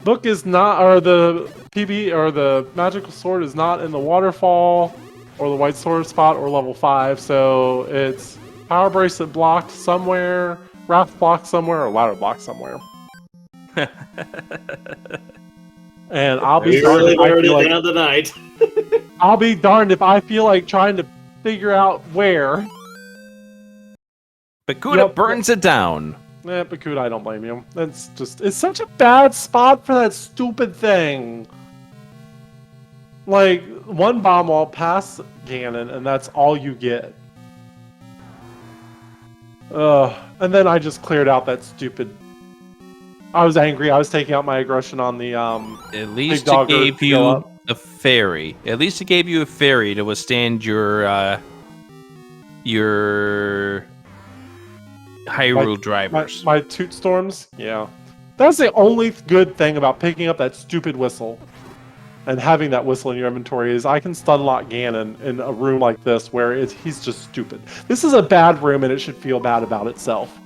C: Book is not, or the PB, or the magical sword is not in the waterfall, or the white sword spot, or level 5, so it's power bracelet blocked somewhere, wrath blocked somewhere, or ladder blocked somewhere. And I'll be
A: We
C: darned
A: really
C: if I
A: narrowed
C: feel
A: it
C: like,
A: down tonight.
C: I'll be darned if I feel like trying to figure out where.
B: Bakudah burns it down.
C: Bakudah, I don't blame you. It's such a bad spot for that stupid thing. Like, one bomb wall past Ganon, and that's all you get. And then I just cleared out that stupid... I was angry. I was taking out my aggression on the,
B: At least
C: big
B: it
C: dogger
B: gave
C: to go
B: you
C: up.
B: a fairy. At least it gave you a fairy to withstand your Hyrule drivers.
C: My toot storms? Yeah. That's the only good thing about picking up that stupid whistle and having that whistle in your inventory is I can stun lock Ganon in a room like this where he's just stupid. This is a bad room and it should feel bad about itself.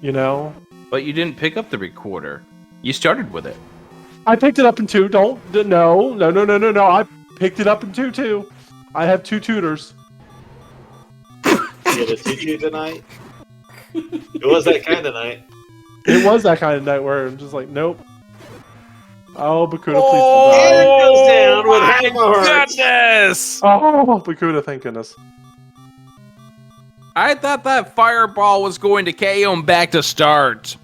C: You know?
B: But you didn't pick up the recorder. You started with it.
C: I picked it up in 2. No. I picked it up in 2 too. I have 2 tutors.
A: You had a tutu tonight? It was that kind of night.
C: It was that kind of night where I'm just like, nope. Oh, Bakudah, please
A: Oh,
C: don't die.
A: goes down with half a heart.
B: Goodness!
C: Oh, Bakudah, thank goodness.
B: I thought that fireball was going to KO him back to start.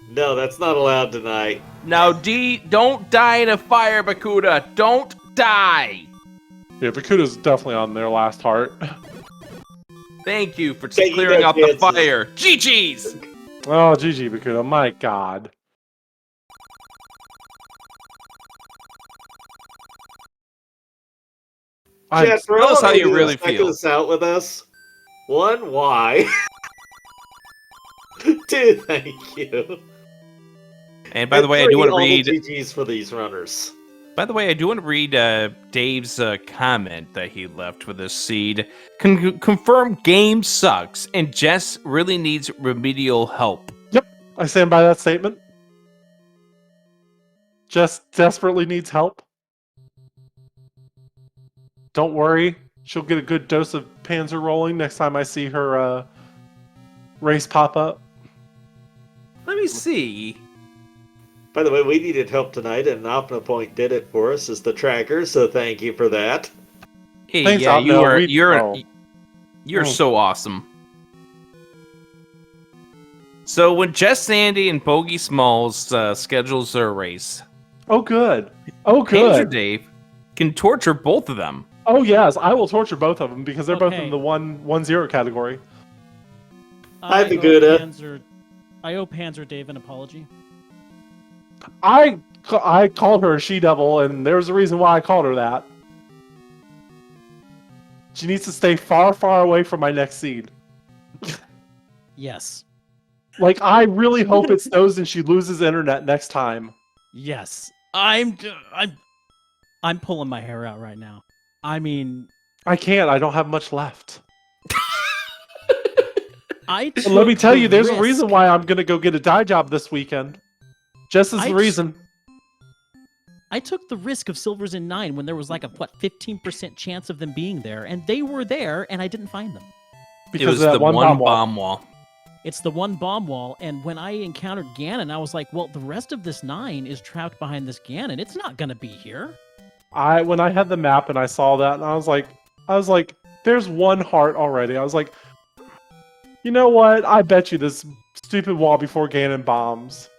A: No, that's not allowed tonight.
B: Now, don't die in a fire, Bakudah. Don't die.
C: Yeah, Bakudah's definitely on their last heart.
B: Thank you for
A: Taking
B: clearing
A: no
B: out the
A: chances.
B: fire. GG's!
C: Oh, GG, Bakudah. My God.
A: Chat, for
B: tell
A: all
B: us how
A: of
B: you
A: that
B: really
A: stuck
B: feel.
A: this out with us. 1, why? 2, thank you.
B: And by the way, I do want to
A: all
B: read.
A: the GGs for these runners.
B: By the way, I do want to read Dave's comment that he left with this seed. Confirm game sucks and Jess really needs remedial help.
C: Yep, I stand by that statement. Jess desperately needs help. Don't worry, she'll get a good dose of Panzer rolling next time I see her race pop up.
B: Let me see.
A: By the way, we needed help tonight, and OpnaPoint did it for us as the tracker, so thank you for that.
B: Hey,
C: Thanks,
B: yeah,
C: Opno.
B: you're so awesome. So when Jess Sandy and Bogey Smalls schedules their race,
C: Oh, good. Oh,
B: Panzer
C: good.
B: Dave can torture both of them.
C: Oh, yes, I will torture both of them because they're both
D: Okay.
C: in the 1-0 category.
A: Hi,
D: I owe
A: Bakudah.
D: I owe PanzerDave an apology.
C: I called her a she-devil, and there's a reason why I called her that. She needs to stay far, far away from my next seed.
D: Yes.
C: Like, I really hope it snows and she loses internet next time.
D: Yes. I'm pulling my hair out right now. I mean,
C: I can't. I don't have much left.
D: I
C: And let me
D: took
C: tell
D: the
C: you, there's a
D: risk.
C: reason why I'm going to go get a dye job this weekend. Just as
D: I
C: the
D: t-
C: reason.
D: I took the risk of silvers in 9 when there was like a 15% chance of them being there, and they were there, and I didn't find them.
C: Because
B: It was
C: of that
B: the one
C: bomb wall.
B: bomb wall.
D: It's the one bomb wall, and when I encountered Ganon, I was like, well, the rest of this 9 is trapped behind this Ganon. It's not gonna be here.
C: When I had the map and I saw that, and I was like, there's one heart already. I was like, you know what? I bet you this stupid wall before Ganon bombs.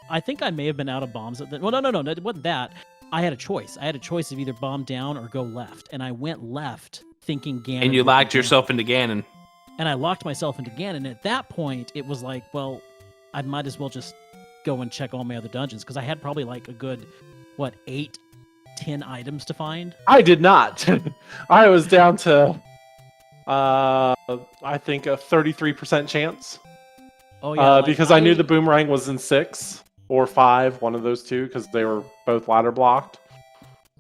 D: I think I may have been out of bombs at the... Well, no, it wasn't that. I had a choice. I had a choice of either bomb down or go left, and I went left, thinking Ganon.
B: And you
D: would be
B: locked
D: Ganon.
B: yourself into Ganon.
D: And I locked myself into Ganon, and at that point, it was like, well, I might as well just go and check all my other dungeons, because I had probably like a good, 8, 10 items to find.
C: I did not. I was down to, I think a 33% chance.
D: Oh yeah,
C: Because I knew the boomerang was in 6. or 5, one of those two, because they were both ladder blocked.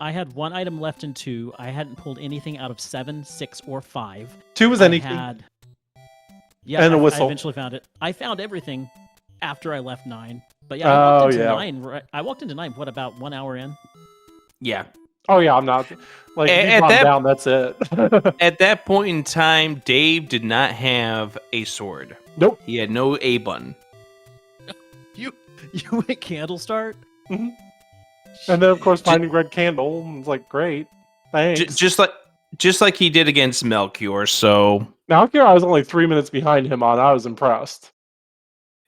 D: I had 1 item left in 2. I hadn't pulled anything out of 7, 6, or 5.
C: 2 was
D: I
C: anything.
D: Yeah,
C: And a
D: I
C: whistle.
D: eventually found it. I found everything after I left 9. But yeah, I walked into 9. I walked into 9. What, about 1 hour in?
B: Yeah.
C: Oh yeah, I'm not like
B: At
C: you
B: that-
C: down. That's it.
B: At that point in time, Dave did not have a sword.
C: Nope.
B: He had no A button.
D: You went candle start?
C: And then of course finding red candle was like great. Thanks.
B: Just like he did against Melchior. So
C: Now here I was only 3 minutes behind him on. I was impressed.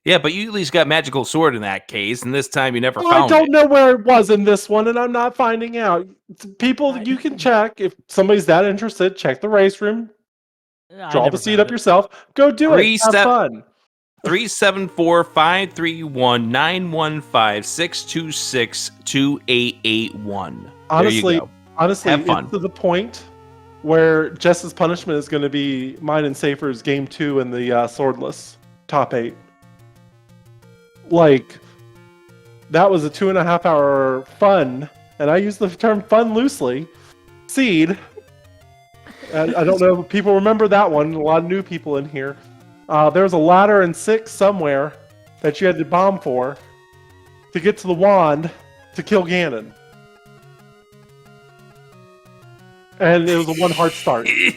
B: yeah, but you at least got magical sword in that case, and this time you never
C: I
B: found
C: don't
B: it.
C: know where it was in this one, and I'm not finding out. People, you can check if somebody's that interested. Check the race room.
D: I
C: Draw
D: never
C: the seat
D: found
C: up
D: it.
C: yourself. Go do it. Have
B: Reset-
C: fun.
B: 374-531-915-626-2881.
C: Honestly, honestly,
B: Have fun.
C: it's to the point where Jess's punishment is going to be mine and Safer's game 2 in the swordless top 8. Like, that was a 2.5 hour fun, and I use the term fun loosely. Seed. And I don't know if people remember that one. A lot of new people in here. There was a ladder in 6 somewhere that you had to bomb for to get to the wand to kill Ganon. And it was a 1 heart start with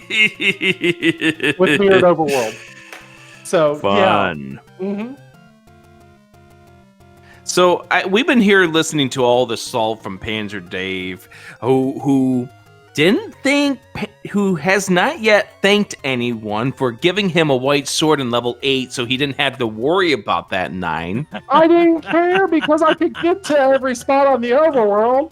C: Weird Overworld. So,
B: Fun.
C: yeah. Mm-hmm.
B: So we've been here listening to all the salt from PanzerDave, who didn't think, who has not yet thanked anyone for giving him a white sword in level 8, so he didn't have to worry about that 9.
C: I didn't care because I could get to every spot on the overworld.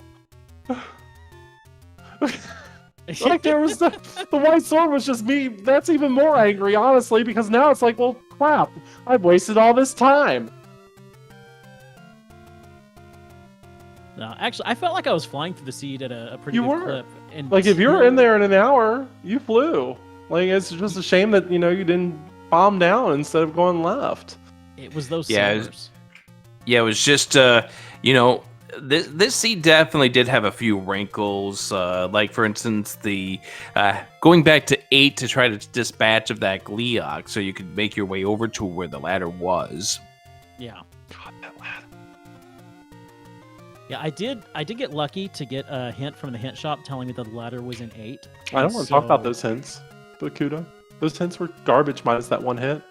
C: Like there was the white sword was just me. That's even more angry, honestly, because now it's like, well, crap. I've wasted all this time.
D: No, actually, I felt like I was flying through the seed at a pretty
C: You
D: good
C: were.
D: clip. And
C: Like if you were in there in an hour, you flew. Like it's just a shame that you didn't bomb down instead of going left.
D: It was those
B: Yeah,
D: sellers.
B: Yeah, it was just, this seed definitely did have a few wrinkles. Like, for instance, the going back to 8 to try to dispatch of that Gleeok so you could make your way over to where the ladder was.
D: Yeah.
C: God, that ladder.
D: Yeah, I did get lucky to get a hint from the hint shop telling me that the ladder was in 8.
C: I don't want to talk about those hints, Bakudah. Those hints were garbage minus that 1 hit.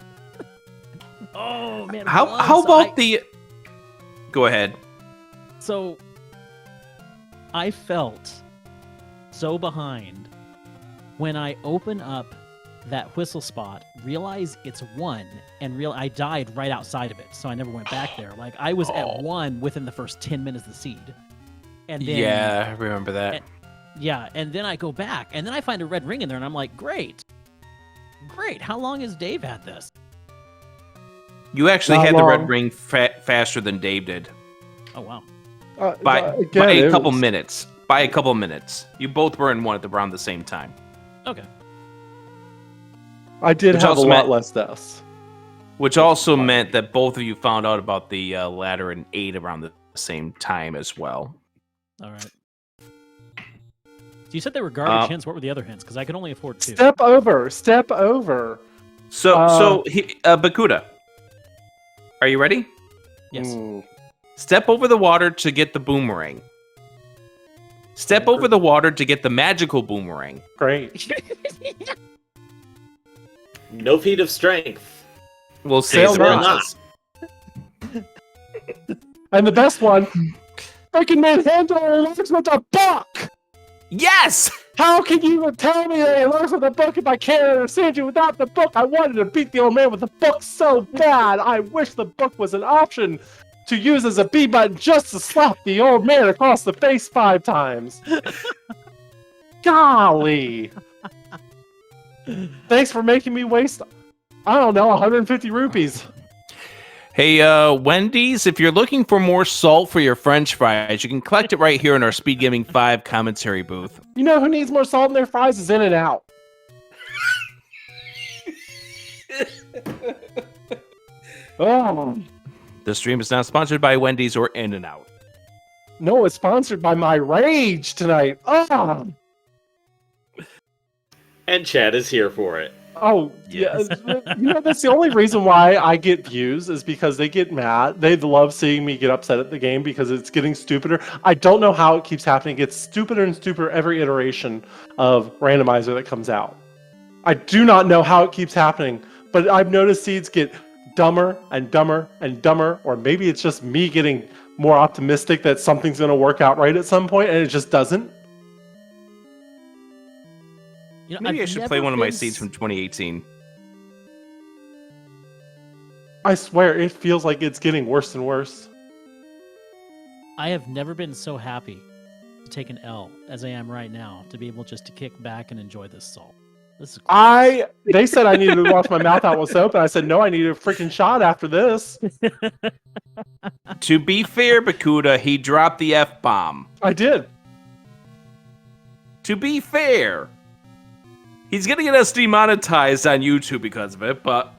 D: Oh man.
B: How about the? Go ahead.
D: So I felt so behind when I open up that whistle spot, realize it's 1, and I died right outside of it, so I never went back there. Like I was at 1 within the first 10 minutes of the seed. And then
B: Yeah, I remember that.
D: and then I go back, and then I find a red ring in there, and I'm like, great. How long has Dave had this?
B: You actually
C: Not
B: had the red
C: long.
B: ring faster than Dave did
D: Oh wow.
B: by
C: again,
B: a
C: it
B: couple
C: was-
B: minutes. By a couple minutes, you both were in one at around the same time.
D: Okay.
C: I did
B: Which
C: have a
B: also
C: lot
B: meant-
C: less deaths.
B: Which also meant that both of you found out about the ladder in 8 around the same time as well.
D: All right. So you said they were garbage hints. What were the other hints? Because I could only afford 2.
C: Step over.
B: So, Bakudah, are you ready?
D: Yes.
C: Mm.
B: Step over the water to get the boomerang. Step over the water to get the magical boomerang.
C: Great.
A: No feat of strength.
B: We'll say
C: Sail
B: it's a
C: not.
B: process.
C: And the best one, freaking manhandle looks with a book.
B: Yes!
C: How can you even tell me that he learns with a book if I can't understand you without the book? I wanted to beat the old man with the book so bad. I wish the book was an option to use as a B button just to slap the old man across the face 5 times. Golly. Thanks for making me waste, I don't know, 150 rupees.
B: Hey, Wendy's, if you're looking for more salt for your french fries, you can collect it right here in our SpeedGaming 5 commentary booth.
C: You know who needs more salt in their fries is In-N-Out. Oh.
B: The stream is not sponsored by Wendy's or In-N-Out.
C: No, it's sponsored by my rage tonight. Ah!
A: And Chad is here for it.
C: Oh, yeah. That's the only reason why I get views is because they get mad. They love seeing me get upset at the game because it's getting stupider. I don't know how it keeps happening. It gets stupider and stupider every iteration of Randomizer that comes out. I do not know how it keeps happening, but I've noticed seeds get dumber and dumber and dumber, or maybe it's just me getting more optimistic that something's going to work out right at some point, and it just doesn't.
D: You know,
B: Maybe
D: I've
B: I should
D: never
B: play one of my
D: been
B: seeds from 2018.
C: I swear, it feels like it's getting worse and worse.
D: I have never been so happy to take an L as I am right now, to be able just to kick back and enjoy this salt. This is
C: They said I needed to wash my mouth out with soap, and I said, no, I need a freaking shot after this.
B: To be fair, Bakudah, he dropped the F-bomb.
C: I did.
B: To be fair, he's gonna get us demonetized on YouTube because of it, but...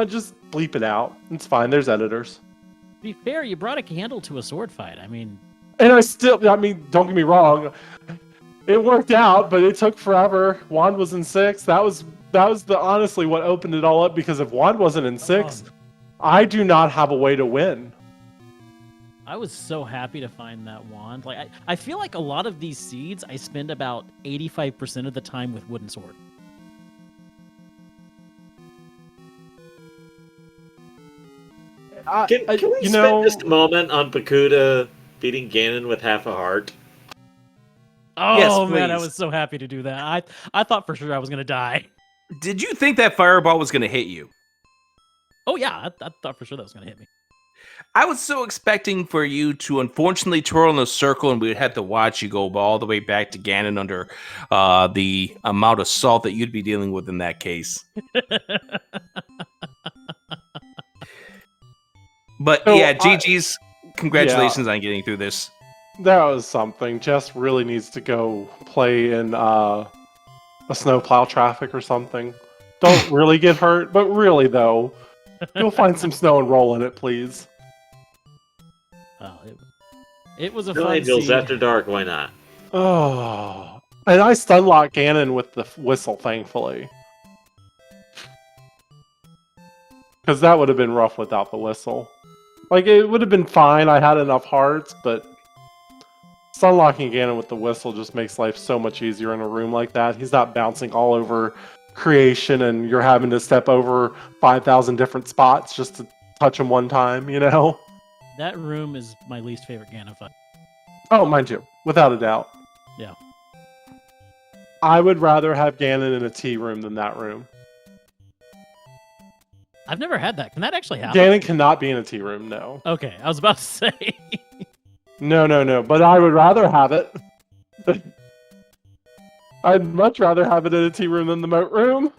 C: Just bleep it out. It's fine. There's editors.
D: To be fair, you brought a candle to a sword fight. I mean,
C: And don't get me wrong. It worked out, but it took forever. Wand was in 6. That was honestly what opened it all up, because if Wand wasn't in 6, I do not have a way to win.
D: I was so happy to find that wand. Like, I feel like a lot of these seeds, I spend about 85% of the time with wooden sword.
A: Can we spend just a moment on Bakudah beating Ganon with half a heart?
D: Oh,
B: Yes,
D: man, I
B: please.
D: was so happy to do that. I thought for sure I was going to die.
B: Did you think that fireball was gonna hit you?
D: Oh, yeah, I thought for sure that was going to hit me.
B: I was so expecting for you to unfortunately twirl in a circle and we would have to watch you go all the way back to Ganon under the amount of salt that you'd be dealing with in that case. But
C: So
B: yeah, GG's. Congratulations
C: Yeah.
B: on getting through this.
C: That was something. Jess really needs to go play in a snowplow traffic or something. Don't really get hurt, but really though, you'll find some snow and roll in it, please.
D: Well, it was a
A: No
D: fun
A: Angels
D: seed.
A: After Dark, why not?
C: Oh, and I stun locked Ganon with the whistle, thankfully, because that would have been rough without the whistle. Like, it would have been fine. I had enough hearts, but stun locking Ganon with the whistle just makes life so much easier in a room like that. He's not bouncing all over creation, and you're having to step over 5,000 different spots just to touch him one time, you know?
D: That room is my least favorite Ganon fight.
C: Oh, mine too, without a doubt.
D: Yeah.
C: I would rather have Ganon in a tea room than that room.
D: I've never had that. Can that actually happen?
C: Ganon cannot be in a tea room, no.
D: Okay, I was about to say.
C: No, but I would rather have it. I'd much rather have it in a tea room than the moat room.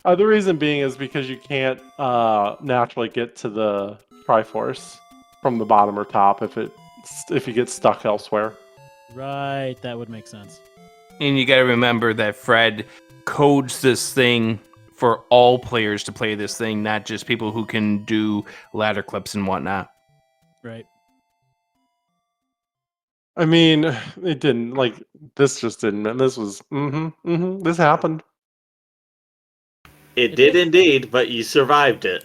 C: The reason being is because you can't naturally get to the Triforce from the bottom or top if you get stuck elsewhere.
D: Right, that would make sense.
B: And you got to remember that Fred codes this thing for all players to play this thing, not just people who can do ladder clips and whatnot.
D: Right.
C: I mean, it didn't, like, this just didn't, and this was, this happened.
A: It did indeed, but you survived it.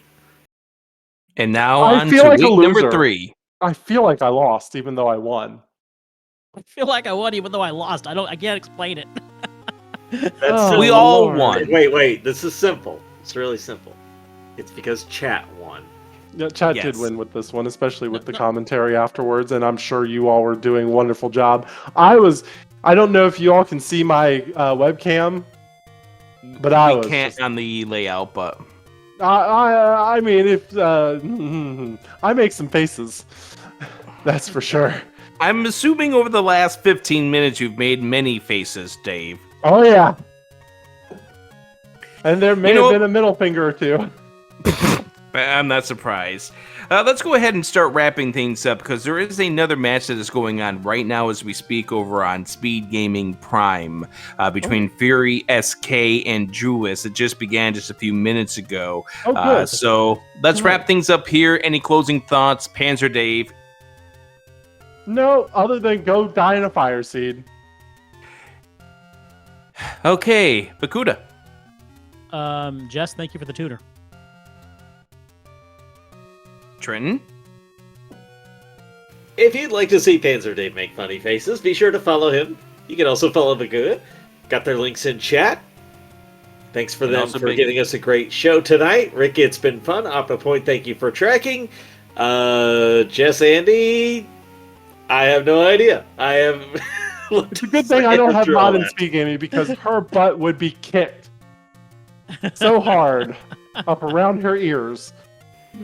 B: And now
C: I
B: on
C: feel
B: to
C: like a
B: week number
C: loser.
B: 3.
C: I feel like I lost, even though I won.
D: I feel like I won even though I lost. I can't explain it.
A: That's
C: Oh,
B: We
A: simple.
B: all
C: Lord.
B: won.
A: Wait, this is simple. It's really simple. It's because chat won.
C: Yeah, Chad
B: Yes.
C: did win with this one, especially with the
D: No.
C: commentary afterwards, and I'm sure you all were doing a wonderful job. I don't know if you all can see my webcam, but I
B: We
C: was
B: can't
C: just-
B: on the layout, but
C: I mean, if I make some faces, that's for sure.
B: I'm assuming over the last 15 minutes you've made many faces, Dave.
C: Oh yeah, and there may
B: You know
C: have
B: what?
C: been a middle finger or two.
B: I'm not surprised. Let's go ahead and start wrapping things up because there is another match that is going on right now as we speak over on SpeedGaming Prime between Fury SK and Julius. It just began just a few minutes ago.
C: Oh, good.
B: So let's wrap things up here. Any closing thoughts, PanzerDave?
C: No, other than go die in a fire seed.
B: Okay, Bakudah.
D: Jess, thank you for the tutor.
B: Trenton?
A: If you'd like to see PanzerDave make funny faces, be sure to follow him. You can also follow Bakudah. Got their links in chat. Thanks for them for giving us a great show tonight. Rick, it's been fun. Opera Point, thank you for tracking. Jess, Andy, I have no idea. I have...
C: It's a good thing I don't have Mod in SpeedGaming because her butt would be kicked so hard up around her ears.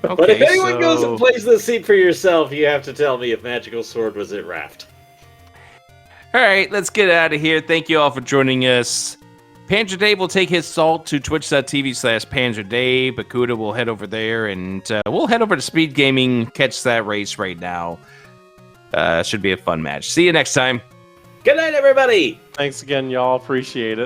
B: Okay,
A: but if anyone goes and plays this scene for yourself, you have to tell me if Magical Sword was at Raft.
B: All right, let's get out of here. Thank you all for joining us. PanzerDave will take his salt to twitch.tv/PanzerDave. Bakudah will head over there, and we'll head over to Speed Gaming, catch that race right now. Should be a fun match. See you next time.
A: Good night, everybody.
C: Thanks again, y'all. Appreciate it.